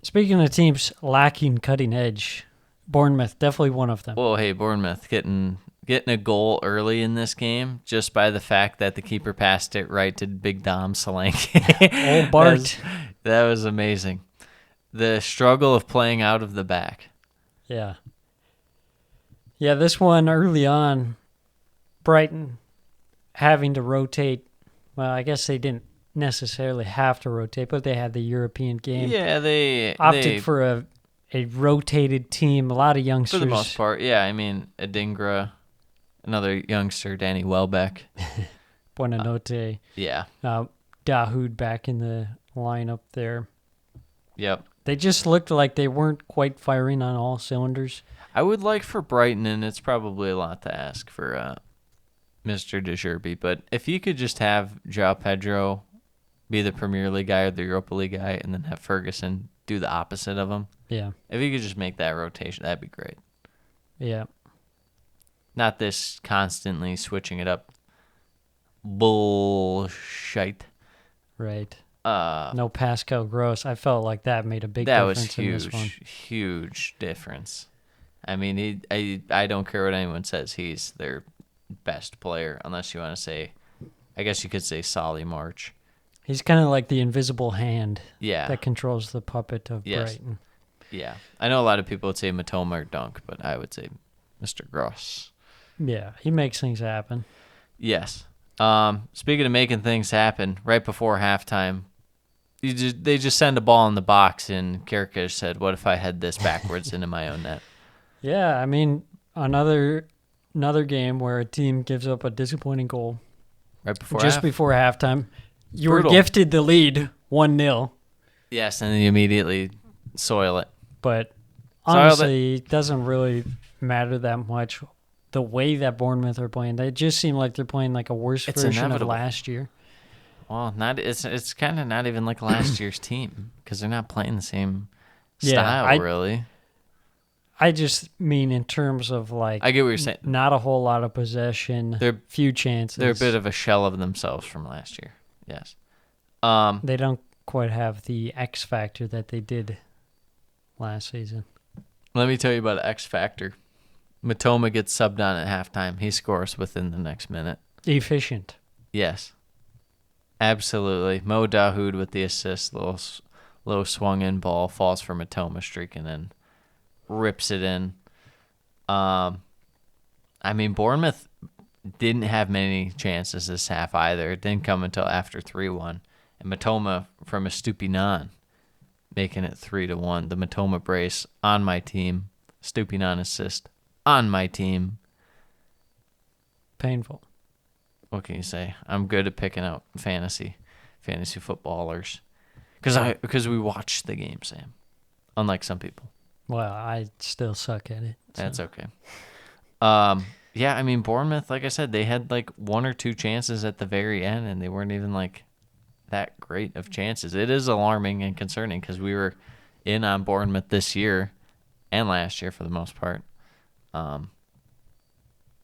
Speaking of teams lacking cutting edge, Bournemouth, definitely one of them. Well, hey, Bournemouth getting a goal early in this game just by the fact that the keeper passed it right to Big Dom Solanke. Old Bart. That was amazing. The struggle of playing out of the back. Yeah. Yeah, this one early on, Brighton having to rotate. Well, I guess they didn't necessarily have to rotate, but they had the European game. Yeah, they opted for a rotated team, a lot of youngsters. For the most part, yeah. I mean, Adingra, another youngster, Danny Welbeck, Buonanotte. Yeah. Dahoud back in the lineup there. Yep. They just looked like they weren't quite firing on all cylinders. I would like for Brighton, and it's probably a lot to ask for Mr. De Zerbi, but if you could just have João Pedro be the Premier League guy or the Europa League guy, and then have Ferguson do the opposite of him. Yeah. If you could just make that rotation, that'd be great. Yeah. Not this constantly switching it up bullshit. Right. No Pascal Gross. I felt like that made a big difference in this one. Huge difference. I mean, I don't care what anyone says. He's their best player, unless you want to say, I guess you could say Solly March. He's kind of like the invisible hand that controls the puppet of Brighton. Yeah. I know a lot of people would say Matoma or Dunk, but I would say Mr. Gross. Yeah, he makes things happen. Yes. Speaking of making things happen, right before halftime, they just send a ball in the box, and Kirkish said, "What if I had this backwards into my own net?" Yeah, I mean, another game where a team gives up a disappointing goal Right before before halftime. You Brutal. were gifted the lead 1-0. Yes, and then you immediately soil it. But honestly, it doesn't really matter that much. The way that Bournemouth are playing, they just seem like they're playing like a worse version inevitable. of last year. Well, it's kind of not even like last year's team because they're not playing the same style, really. I just mean in terms of like, I get what you're saying. Not a whole lot of possession, few chances. They're a bit of a shell of themselves from last year. Yes. They don't quite have the X factor that they did last season. Let me tell you about X factor. Matoma gets subbed on at halftime. He scores within the next minute. Efficient. Yes. Absolutely. Mo Dahoud with the assist. Low swung in ball. Falls for Matoma, streaking in. Rips it in. I mean, Bournemouth didn't have many chances this half either. It didn't come until after 3-1. And Matoma from a Stupinan making it 3-1. The Matoma brace on my team. Stupinan assist on my team. Painful. What can you say? I'm good at picking out fantasy footballers because we watch the game, Sam. Unlike some people. Well, I still suck at it. So. That's okay. Yeah, I mean, Bournemouth, like I said, they had like one or two chances at the very end, and they weren't even like that great of chances. It is alarming and concerning because we were in on Bournemouth this year and last year for the most part.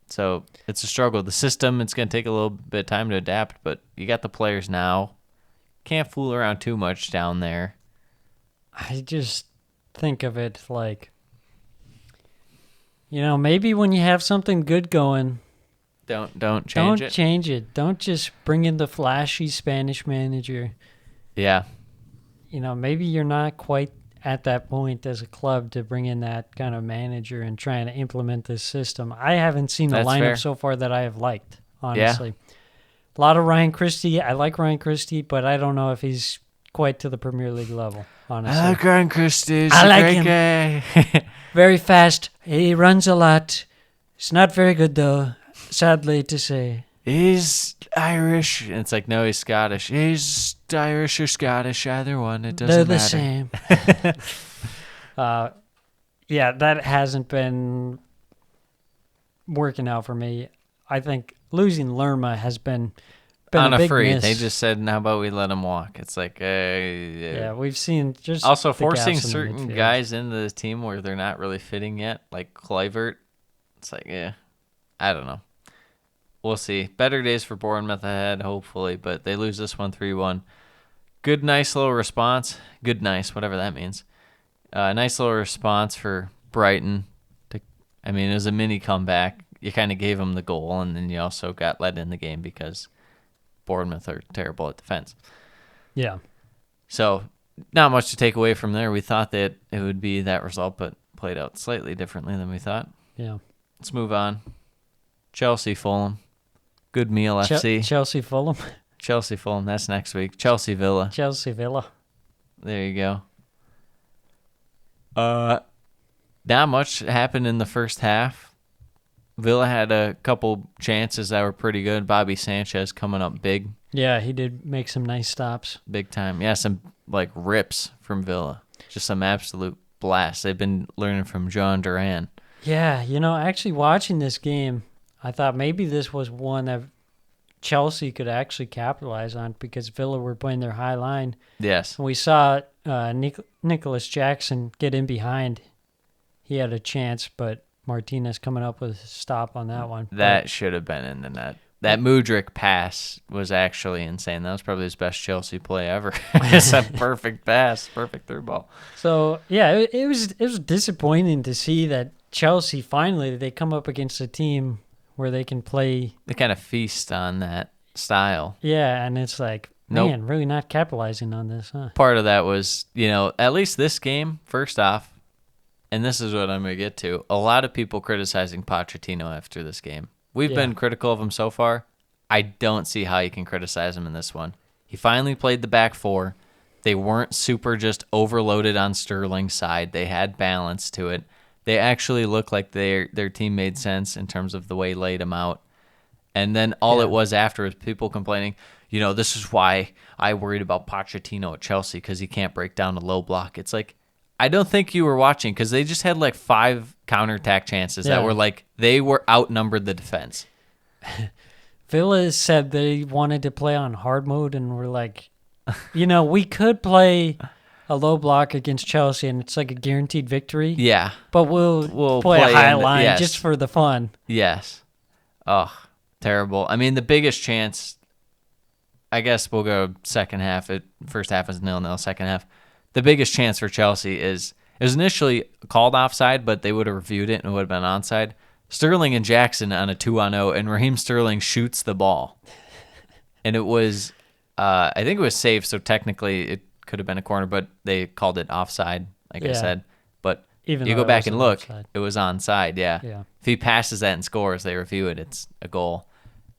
So it's a struggle. The system, it's going to take a little bit of time to adapt, but you got the players now. Can't fool around too much down there. I just think of it like, maybe when you have something good going, don't change it. Don't change it. Don't just bring in the flashy Spanish manager. Yeah. Maybe you're not quite at that point as a club to bring in that kind of manager and trying to implement this system. I haven't seen the lineup fair. so far that I have liked, honestly. Yeah. A lot of Ryan Christie. I like Ryan Christie, but I don't know if he's quite to the Premier League level, honestly. I like Ryan Christie. I like him. Guy. Very fast. He runs a lot. He's not very good, though, sadly to say. He's Irish. And it's like, no, he's Scottish. He's Irish or Scottish, either one. It doesn't matter. They're the same. Yeah, that hasn't been working out for me. I think losing Lerma has been on a big free. miss. They just said, how about we let him walk? It's like, yeah, we've seen just also the forcing gaps in the certain midfield. guys into the team where they're not really fitting yet, like Kluivert. It's like, I don't know. We'll see. Better days for Bournemouth ahead, hopefully, but they lose this one 3-1. Good, nice little response. Good, nice, whatever that means. Nice little response for Brighton. It was a mini comeback. You kind of gave them the goal, and then you also got let in the game because Bournemouth are terrible at defense. Yeah. So, not much to take away from there. We thought that it would be that result, but played out slightly differently than we thought. Yeah. Let's move on. Chelsea, Fulham. Good meal, FC. Chelsea, Fulham. Chelsea, Fulham. That's next week. Chelsea, Villa. Chelsea, Villa. There you go. Not much happened in the first half. Villa had a couple chances that were pretty good. Bobby Sanchez coming up big. Yeah, he did make some nice stops. Big time. Yeah, some rips from Villa. Just some absolute blasts. They've been learning from John Duran. Yeah, actually watching this game, I thought maybe this was one that Chelsea could actually capitalize on because Villa were playing their high line. Yes. And we saw Nicholas Jackson get in behind. He had a chance, but Martinez coming up with a stop on that one. That should have been in the net. That Mudryk pass was actually insane. That was probably his best Chelsea play ever. It's a perfect pass, perfect through ball. So, yeah, it was disappointing to see that Chelsea finally, they come up against a team where they can play. They kind of feast on that style. Yeah, and it's like, Nope. man, really not capitalizing on this, huh? Part of that was, at least this game, first off, and this is what I'm going to get to, a lot of people criticizing Pochettino after this game. We've been critical of him so far. I don't see how you can criticize him in this one. He finally played the back four. They weren't super just overloaded on Sterling's side. They had balance to it. They actually looked like their team made sense in terms of the way he laid them out. And then all it was after was people complaining, this is why I worried about Pochettino at Chelsea because he can't break down a low block. It's like, I don't think you were watching because they just had 5 counterattack chances that were they were outnumbered the defense. Villa said they wanted to play on hard mode and were like, we could play a low block against Chelsea and it's like a guaranteed victory. Yeah. But we'll play a high line just for the fun. Yes. Oh, terrible. I mean, the biggest chance, I guess we'll go second half. First half is 0-0, second half. The biggest chance for Chelsea it was initially called offside, but they would have reviewed it and it would have been onside. Sterling and Jackson on a 2-on-0, and Raheem Sterling shoots the ball. And it was, I think it was safe, so technically it could have been a corner, but they called it offside, like I said. But even you though go back and look, offside. it was onside, yeah. If he passes that and scores, they review it, it's a goal.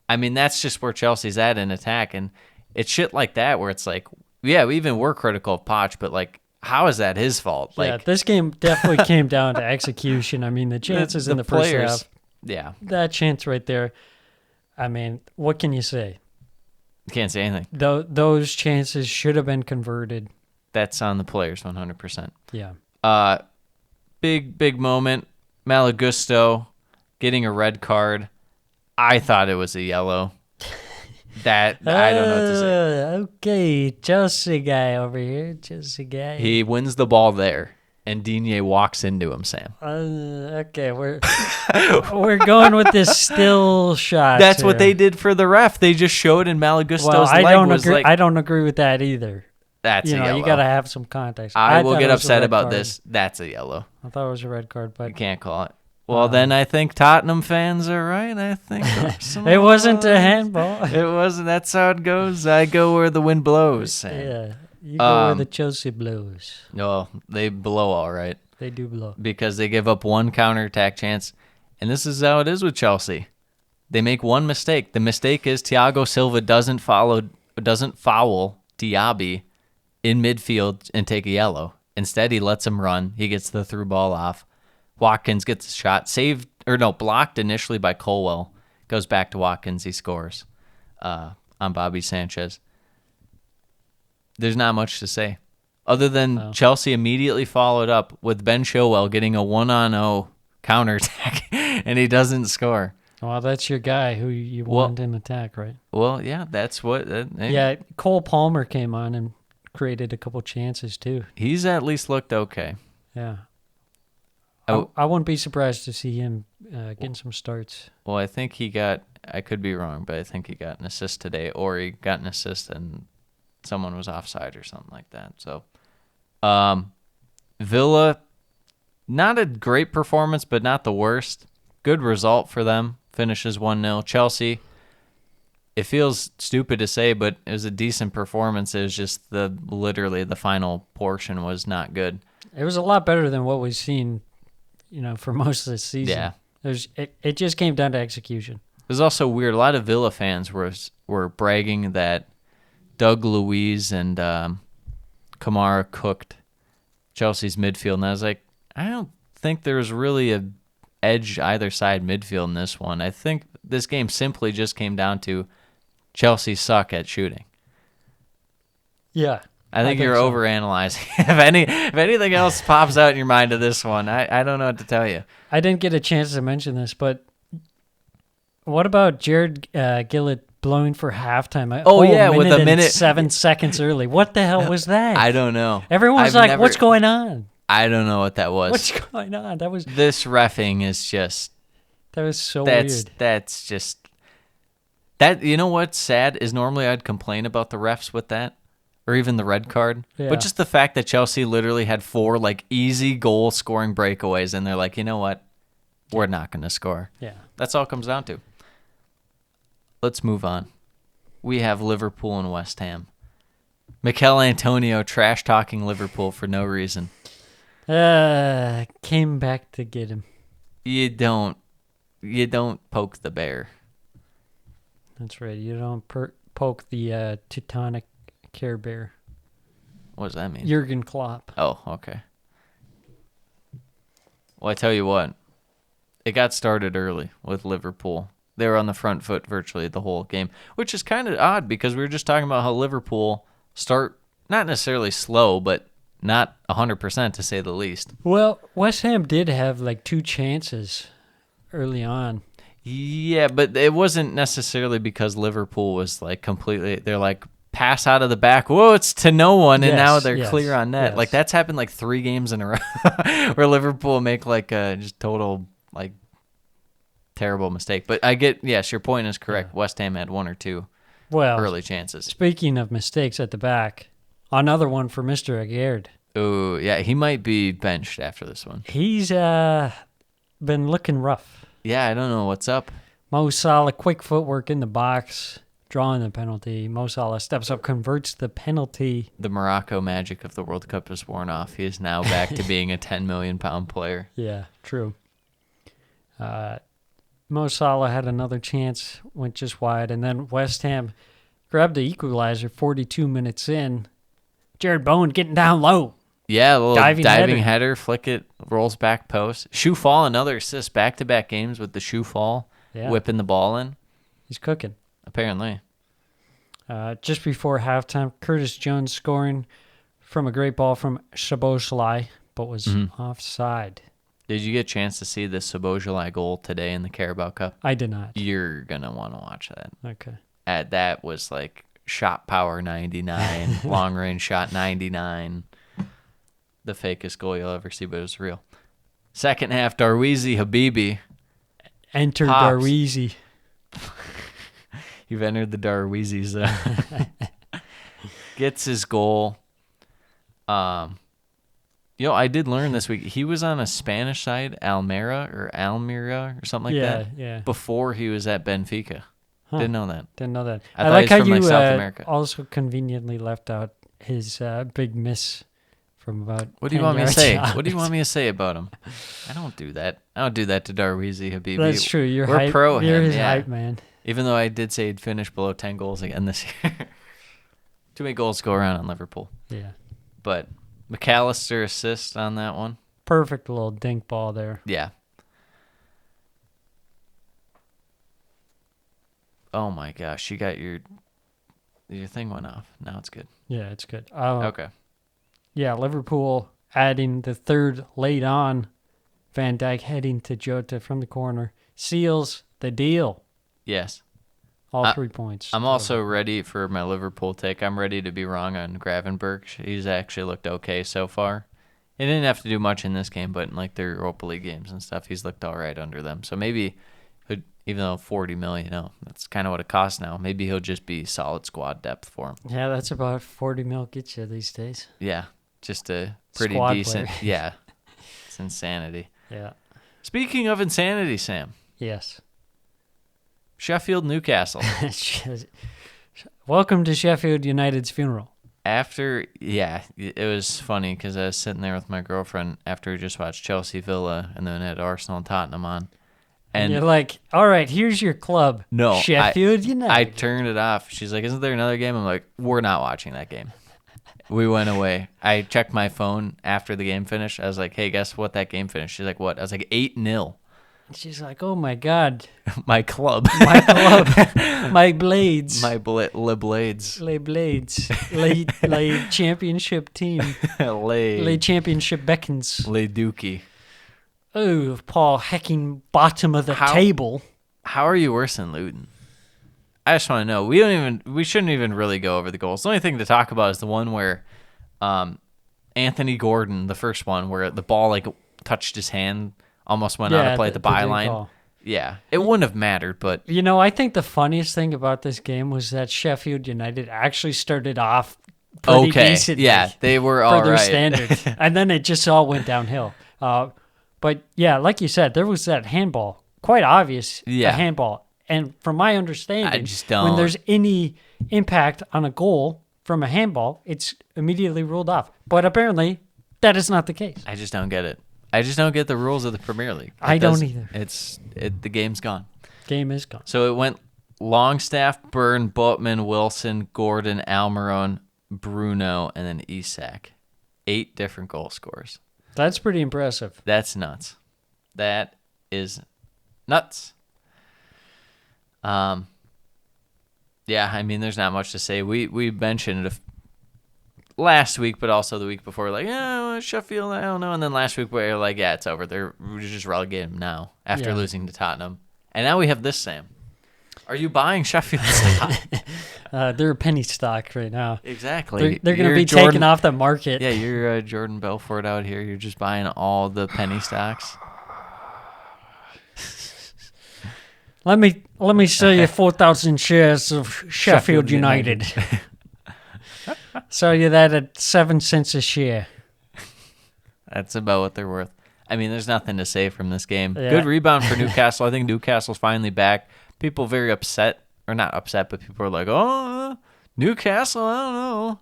I mean, that's just where Chelsea's at in attack, and it's shit like that where it's like, yeah, we even were critical of Poch, but how is that his fault? This game definitely came down to execution. I mean, the chances in the first half. Yeah. That chance right there. I mean, what can you say? You can't say anything. Those chances should have been converted. That's on the players, 100%. Yeah. Big moment. Malagusto getting a red card. I thought it was a yellow. That I don't know what to say. Okay, Chelsea guy over here. Chelsea guy. He wins the ball there, and Digne walks into him, Sam. Okay, we're going with this still shot. That's here. what they did for the ref. They just showed in Malagusto's leg was agree. I don't agree with that either. That's a yellow. You got to have some context. I will get upset about card. this. That's a yellow. I thought it was a red card, but you can't call it. Well, then I think Tottenham fans are right. I think it wasn't a handball. It wasn't. That's how it goes. I go where the wind blows. Sam. Yeah, you go where the Chelsea blows. No, they blow all right. They do blow because they give up one counterattack chance, and this is how it is with Chelsea. They make one mistake. The mistake is Thiago Silva doesn't foul Diaby in midfield and take a yellow. Instead, he lets him run. He gets the through ball off. Watkins gets a shot, blocked initially by Colwell. Goes back to Watkins. He scores on Bobby Sanchez. There's not much to say. Other than Chelsea immediately followed up with Ben Chilwell getting a 1-on-0 counterattack, and he doesn't score. Well, that's your guy who you want in attack, right? Well, yeah, that's what... yeah, Cole Palmer came on and created a couple chances, too. He's at least looked okay. Yeah. I wouldn't be surprised to see him getting some starts. Well, I think he got... I could be wrong, but I think he got an assist today, or he got an assist and someone was offside or something like that. So, Villa, not a great performance, but not the worst. Good result for them. Finishes 1-0. Chelsea, it feels stupid to say, but it was a decent performance. It was just literally the final portion was not good. It was a lot better than what we've seen, for most of the season. Yeah. It just came down to execution. It was also weird. A lot of Villa fans were bragging that Doug Luiz and Kamara cooked Chelsea's midfield, and I was like, I don't think there's really a edge either side midfield in this one. I think this game simply just came down to Chelsea suck at shooting. Yeah. I think you're so. overanalyzing. If anything else pops out in your mind of this one, I don't know what to tell you. I didn't get a chance to mention this, but what about Jared Gillett blowing for halftime? With a minute 7 seconds early. What the hell was that? I don't know. Everyone's what's going on? I don't know what that was. What's going on? This reffing is just so weird. That's just that. You know what's sad is normally I'd complain about the refs with that, or even the red card. Yeah. But just the fact that Chelsea literally had 4 like easy goal scoring breakaways, and they're like, you know what, we're not going to score. Yeah. That's all it comes down to. Let's move on. We have Liverpool and West Ham. Mikel Antonio trash talking Liverpool for no reason. Came back to get him. You don't poke the bear. That's right. You don't poke the Teutonic Care Bear. What does that mean? Jurgen Klopp. Oh, okay. Well, I tell you what, it got started early with Liverpool. They were on the front foot virtually the whole game, which is kind of odd because we were just talking about how Liverpool start not necessarily slow, but not 100% to say the least. Well, West Ham did have like 2 chances early on. Yeah, but it wasn't necessarily because Liverpool was like completely, they're like, pass out of the back. Whoa, it's to no one, and now they're clear on net. Yes. Like that's happened like 3 games in a row where Liverpool make like a just total like terrible mistake. But I get, yes, your point is correct. Yeah. West Ham had 1 or 2 early chances. Speaking of mistakes at the back, another one for Mr. Aguerd. Oh, yeah, he might be benched after this one. He's been looking rough. Yeah, I don't know what's up. Mo Salah, quick footwork in the box, drawing the penalty. Mo Salah steps up, converts the penalty. The Morocco magic of the World Cup is worn off. He is now back to being a 10 million pound player. Yeah, true. Mo Salah had another chance, went just wide, and then West Ham grabbed the equalizer 42 minutes in. Jared Bowen getting down low. Yeah, a little Diving header, flick it, rolls back post. Shoe fall, another assist, back-to-back games with the shoe fall, whipping the ball in. He's cooking. Apparently. Just before halftime, Curtis Jones scoring from a great ball from Szoboszlai, but was offside. Did you get a chance to see the Szoboszlai goal today in the Carabao Cup? I did not. You're going to want to watch that. Okay. That was like shot power 99, long range shot 99. The fakest goal you'll ever see, but it was real. Second half, Darweezy Habibi. Enter Pops. Darweezy. You've entered the Darweezy zone. Gets his goal. I did learn this week. He was on a Spanish side, Almira or something like that. Yeah. Before he was at Benfica. Huh. Didn't know that. Didn't know that. I I thought like he was how from, you like, South America. also conveniently left out his big miss from about. What do you 10 want me to yards say? out. What do you want me to say about him? I don't do that. I don't do that to Darweezy Habibi. That's true. You're We're hype. pro You're him, his yeah. hype man. Even though I did say he'd finish below 10 goals again this year. Too many goals go around on Liverpool. Yeah. But McAllister assist on that one. Perfect little dink ball there. Yeah. Oh my gosh, you got your thing went off. Now it's good. Yeah, it's good. Okay. Yeah, Liverpool adding the third late on. Van Dijk heading to Jota from the corner. Seals the deal. Yes. All 3 points. I'm also ready for my Liverpool take. I'm ready to be wrong on Gravenberch. He's actually looked okay so far. He didn't have to do much in this game, but in like their Europa League games and stuff, he's looked all right under them. So maybe, even though 40 million, that's kind of what it costs now. Maybe he'll just be solid squad depth for him. Yeah, that's about 40 mil gets you these days. Yeah, just a pretty Squad decent. player. Yeah, it's insanity. Yeah. Speaking of insanity, Sam, Yes. Sheffield Newcastle. Welcome to Sheffield United's funeral. It was funny because I was sitting there with my girlfriend after we just watched Chelsea Villa and then had Arsenal and Tottenham on. And you're like, all right, here's your club. No, Sheffield United. I turned it off. She's like, isn't there another game? I'm like, we're not watching that game. We went away. I checked my phone after the game finished. I was like, hey, guess what that game finished? She's like, what? I was like, 8-0. She's like, oh my God, My club. my club, my blades. My blades. Les Blades. Les championship team. Les championship beckons. Le Dookie. Oh, Paul hecking bottom of the table. How are you worse than Luton? I just want to know. We shouldn't even really go over the goals. The only thing to talk about is the one where Anthony Gordon, the first one, where the ball like touched his hand, almost went out of play at the byline. Yeah, it wouldn't have mattered, but You know, I think the funniest thing about this game was that Sheffield United actually started off pretty decently. Yeah, they were for all their right. standards, and then it just all went downhill. But yeah, like you said, there was that handball, quite obvious. Yeah. A handball, and from my understanding, I just don't- when there's any impact on a goal from a handball, it's immediately ruled off. But apparently, that is not the case. I just don't get it. I just don't get the rules of the Premier League. I don't either. The game's gone. Game is gone. So it went Longstaff, Byrne, Botman, Wilson, Gordon, Almiron, Bruno, and then Isak. 8 different goal scorers. That's pretty impressive. That's nuts. That is nuts. Yeah, I mean, there's not much to say. We mentioned it last week, but also the week before, like, yeah, Sheffield, I don't know. And then last week, we're like, yeah, it's over. We're just relegating them now after Yeah. losing to Tottenham. And now we have this, Sam. Are you buying Sheffield stock? They're a penny stock right now. Exactly. They're going to You're be Jordan- taken off the market. Yeah, you're Jordan Belfort out here. You're just buying all the penny stocks. Let me sell you 4,000 shares of Sheffield United. Sell you that at 7 cents a share. That's about what they're worth. I mean, there's nothing to say from this game. Yeah. Good rebound for Newcastle. I think Newcastle's finally back. People very upset, or not upset, but people are like, oh, Newcastle, I don't know.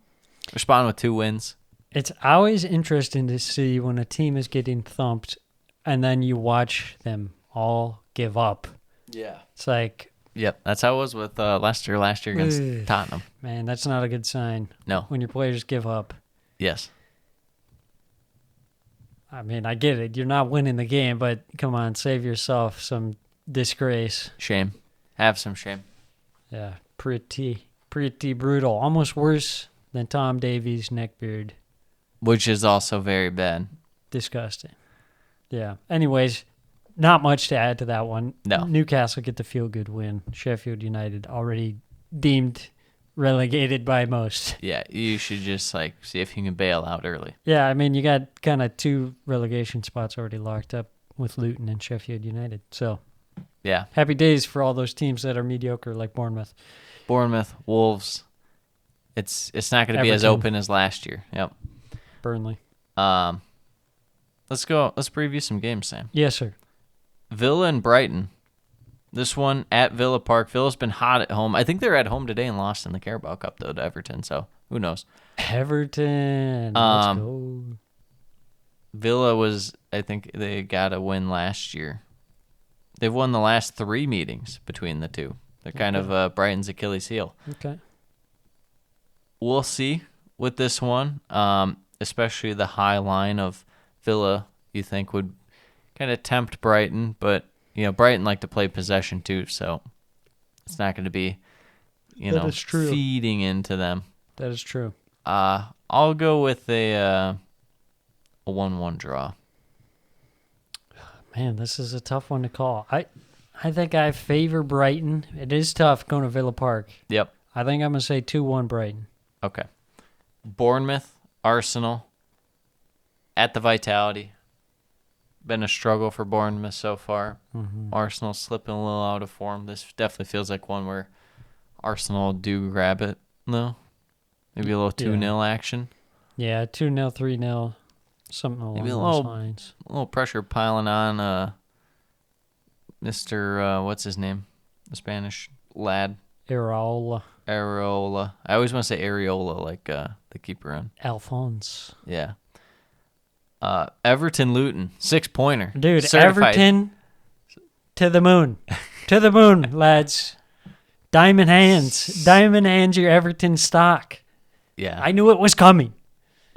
Respond with 2 wins. It's always interesting to see when a team is getting thumped and then you watch them all give up. Yeah. It's like, Yep, that's how it was with Leicester last year against Ugh. Tottenham. man, that's not a good sign No. when your players give up. Yes. I mean, I get it. You're not winning the game, but come on, save yourself some disgrace. Shame. Have some shame. Yeah, pretty brutal. Almost worse than Tom Davies' neckbeard. Which is also very bad. Disgusting. Yeah. Anyways, not much to add to that one. No. Newcastle get the feel-good win. Sheffield United already deemed relegated by most. Yeah, you should just see if you can bail out early. Yeah, I mean, you got kind of 2 relegation spots already locked up with Luton and Sheffield United. So, Yeah. happy days for all those teams that are mediocre like Bournemouth. Bournemouth, Wolves. It's not going to be as Everton. open as last year. Yep. Burnley. Let's go. Let's preview some games, Sam. Yes, sir. Villa and Brighton. This one at Villa Park. Villa's been hot at home. I think they're at home today and lost in the Carabao Cup, though, to Everton. So who knows? Everton. Let's go. Villa I think they got a win last year. They've won the last 3 meetings between the two. They're kind of Brighton's Achilles heel. Okay. We'll see with this one, especially the high line of Villa, you think would kind of tempt Brighton, but Brighton like to play possession too, so it's not going to be, That is true. feeding into them. That is true. I'll go with a 1-1 draw. Man, this is a tough one to call. I think I favor Brighton. It is tough going to Villa Park. Yep. I think I'm going to say 2-1 Brighton. Okay. Bournemouth, Arsenal, at the Vitality. Been a struggle for Bournemouth so far. Arsenal slipping a little out of form. This definitely feels like one where Arsenal do grab it, though. Maybe a little 2-0 action. Yeah, 2-0, 3-0, something along Maybe a those little- lines. A little pressure piling on Mr. What's his name? The Spanish lad. Iraola, Areola. I always want to say Areola, like the keeper on. Alphonse. Yeah. Everton Luton, 6-pointer. Dude, Certified. Everton to the moon. To the moon, lads. Diamond hands. Diamond hands your Everton stock. Yeah. I knew it was coming.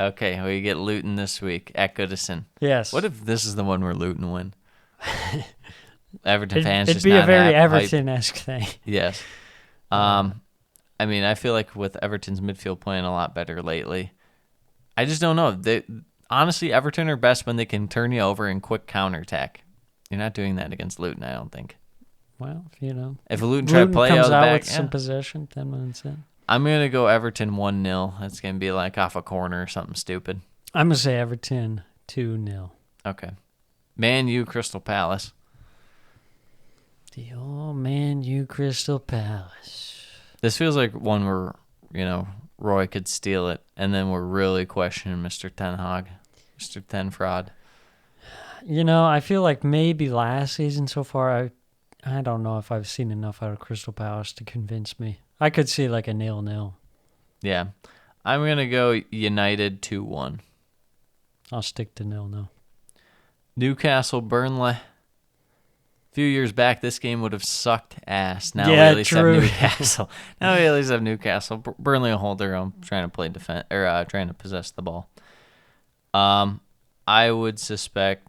Okay, we get Luton this week at Goodison. Yes. What if this is the one where Luton win? Everton fans It'd just be a not very hype. Everton-esque thing. Yes. I mean, I feel like with Everton's midfield playing a lot better lately, I just don't know. Honestly, Everton are best when they can turn you over in quick counterattack. You're not doing that against Luton, I don't think. Well, If Luton try to play comes out of the out back, with some possession, 10 minutes in. I'm going to go Everton 1-0. That's going to be like off a corner or something stupid. I'm going to say Everton 2-0. Okay. Man U, Crystal Palace. The old Man U Crystal Palace. This feels like one where, Roy could steal it, and then we're really questioning Mr. Ten Hag, Mr. Ten Fraud. I feel like maybe last season so far, I don't know if I've seen enough out of Crystal Palace to convince me. I could see like a 0-0. Yeah. I'm going to go United 2-1. I'll stick to 0-0. Newcastle, Burnley. A few years back, this game would have sucked ass. Now Yeah, we at least true. have Newcastle. Now we at least have Newcastle. Burnley will hold their own, trying to play defense or trying to possess the ball. I would suspect,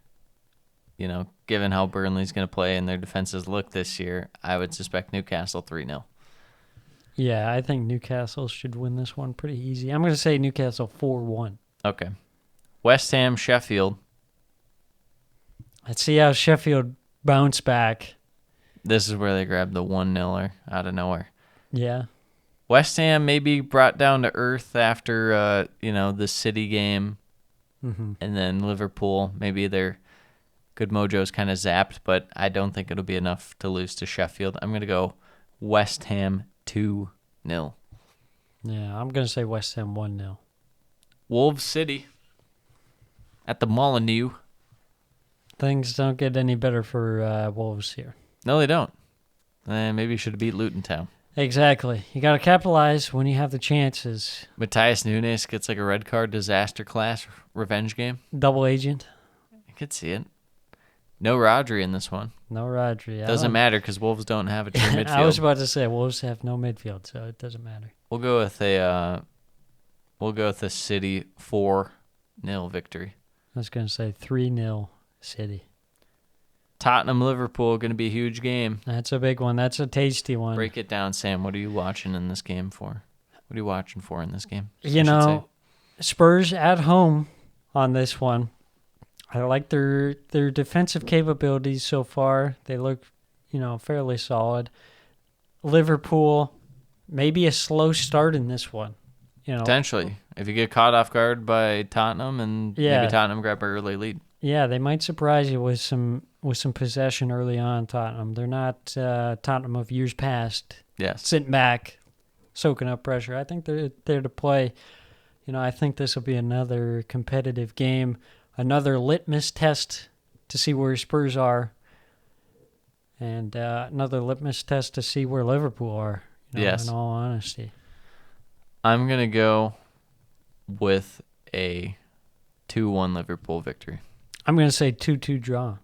given how Burnley's going to play and their defenses look this year, I would suspect Newcastle 3-0. Yeah, I think Newcastle should win this one pretty easy. I'm going to say Newcastle 4-1. Okay. West Ham, Sheffield. Let's see how Sheffield bounce back. This is where they grabbed the 1-0 out of nowhere. Yeah. West Ham maybe brought down to earth after, the City game. Mm-hmm. And then Liverpool, maybe their good mojo's kind of zapped, but I don't think it'll be enough to lose to Sheffield. I'm going to go West Ham 2-0. Yeah, I'm going to say West Ham 1-0. Wolves City at the Molineux. Things don't get any better for Wolves here. No, they don't. Maybe you should have beat Luton Town. Exactly. You got to capitalize when you have the chances. Matthias Nunes gets like a red card disaster class revenge game. Double agent. I could see it. No Rodri in this one. No Rodri. Doesn't matter because Wolves don't have a true midfield. I was about to say Wolves have no midfield, so it doesn't matter. We'll go with a City 4-0 victory. I was going to say 3-0 City. Tottenham Liverpool going to be a huge game. That's a big one. That's a tasty one. Break it down, Sam. What are you watching in this game for? What are you watching for in this game? Spurs at home on this one. I like their defensive capabilities so far. They look, fairly solid. Liverpool, maybe a slow start in this one. Potentially. If you get caught off guard by Tottenham and maybe Tottenham grab an early lead. Yeah, they might surprise you with some possession early on, Tottenham. They're not Tottenham of years past. Yes. Sitting back, soaking up pressure. I think they're there to play. I think this will be another competitive game, another litmus test to see where Spurs are, and another litmus test to see where Liverpool are. Yes. In all honesty. I'm going to go with a 2-1 Liverpool victory. I'm going to say 2-2 draw.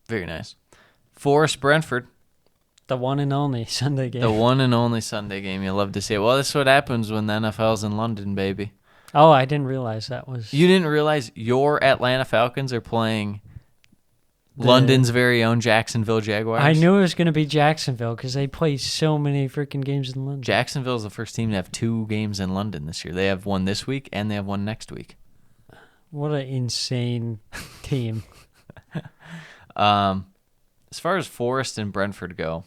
Very nice. Forest Brentford. The one and only Sunday game. The one and only Sunday game. You love to see it. Well, that's what happens when the NFL's in London, baby. Oh, I didn't realize that was... You didn't realize your Atlanta Falcons are playing London's very own Jacksonville Jaguars? I knew it was going to be Jacksonville because they play so many freaking games in London. Jacksonville's the first team to have 2 games in London this year. They have one this week, and they have one next week. What an insane team. As far as Forest and Brentford go,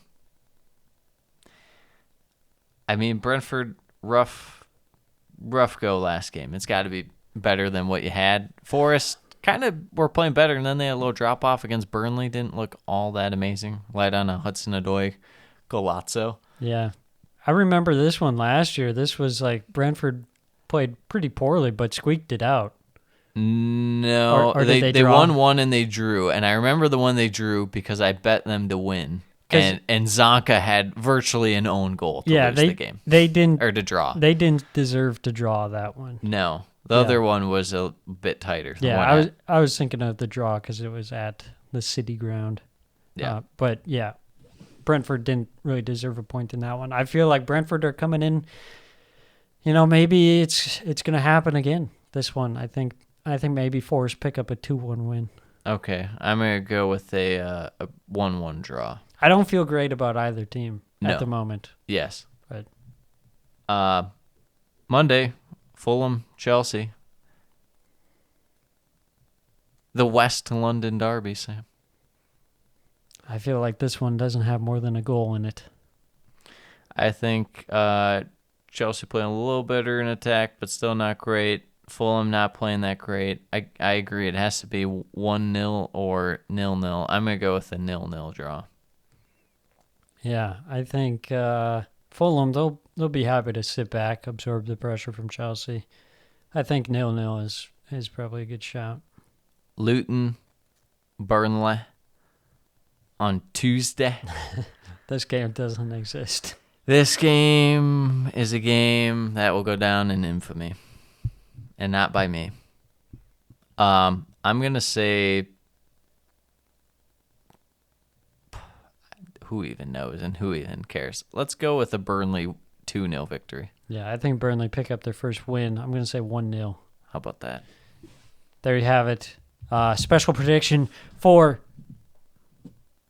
I mean, Brentford, rough go last game. It's got to be better than what you had. Forest kind of were playing better, and then they had a little drop-off against Burnley. Didn't look all that amazing. Light on a Hudson-Odoi Golazzo. Yeah. I remember this one last year. This was like Brentford played pretty poorly, but squeaked it out. No, Or did they they draw? won one and they drew, and I remember the one they drew because I bet them to win, and Zonka had virtually an own goal to lose the game. They didn't or to draw. They didn't deserve to draw that one. No, the other one was a bit tighter. The Yeah, one I was thinking of the draw because it was at the City Ground. Yeah, but yeah, Brentford didn't really deserve a point in that one. I feel like Brentford are coming in. Maybe it's going to happen again. This one, I think maybe Forest pick up a 2-1 win. Okay, I'm going to go with a 1-1 draw. I don't feel great about either team No. at the moment. Yes. But Monday, Fulham, Chelsea. The West London derby, Sam. I feel like this one doesn't have more than a goal in it. I think Chelsea playing a little better in attack, but still not great. Fulham not playing that great. I agree. It has to be 1-0 or 0-0. I'm going to go with a 0-0 draw. Yeah, I think Fulham, they'll be happy to sit back, absorb the pressure from Chelsea. I think 0-0 is probably a good shout. Luton, Burnley on Tuesday. This game doesn't exist. This game is a game that will go down in infamy, and not by me. I'm going to say, who even knows and who even cares? Let's go with a Burnley 2-0 victory. Yeah, I think Burnley pick up their first win. I'm going to say 1-0. How about that? There you have it. Special prediction for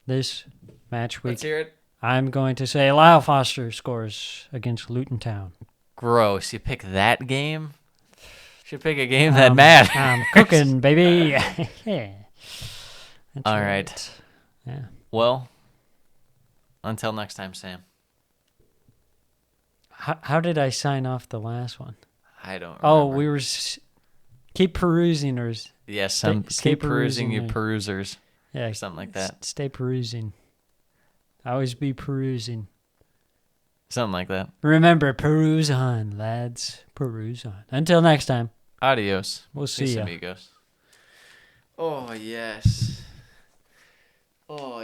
this match week. Let's hear it. I'm going to say Lyle Foster scores against Luton Town. Gross. You pick that game? Should pick a game that matters. I'm cooking, baby. Yeah. That's All right. Yeah. Well, until next time, Sam. How did I sign off the last one? I don't remember. Oh, we were keep perusing or Yes, stay keep perusing, you perusing, perusers. yeah, Or something like that. Stay perusing. Always be perusing. Something like that. Remember, peruse on, lads. Peruse on. Until next time. Adios. We'll see Mis ya. amigos. Oh, yes. Oh,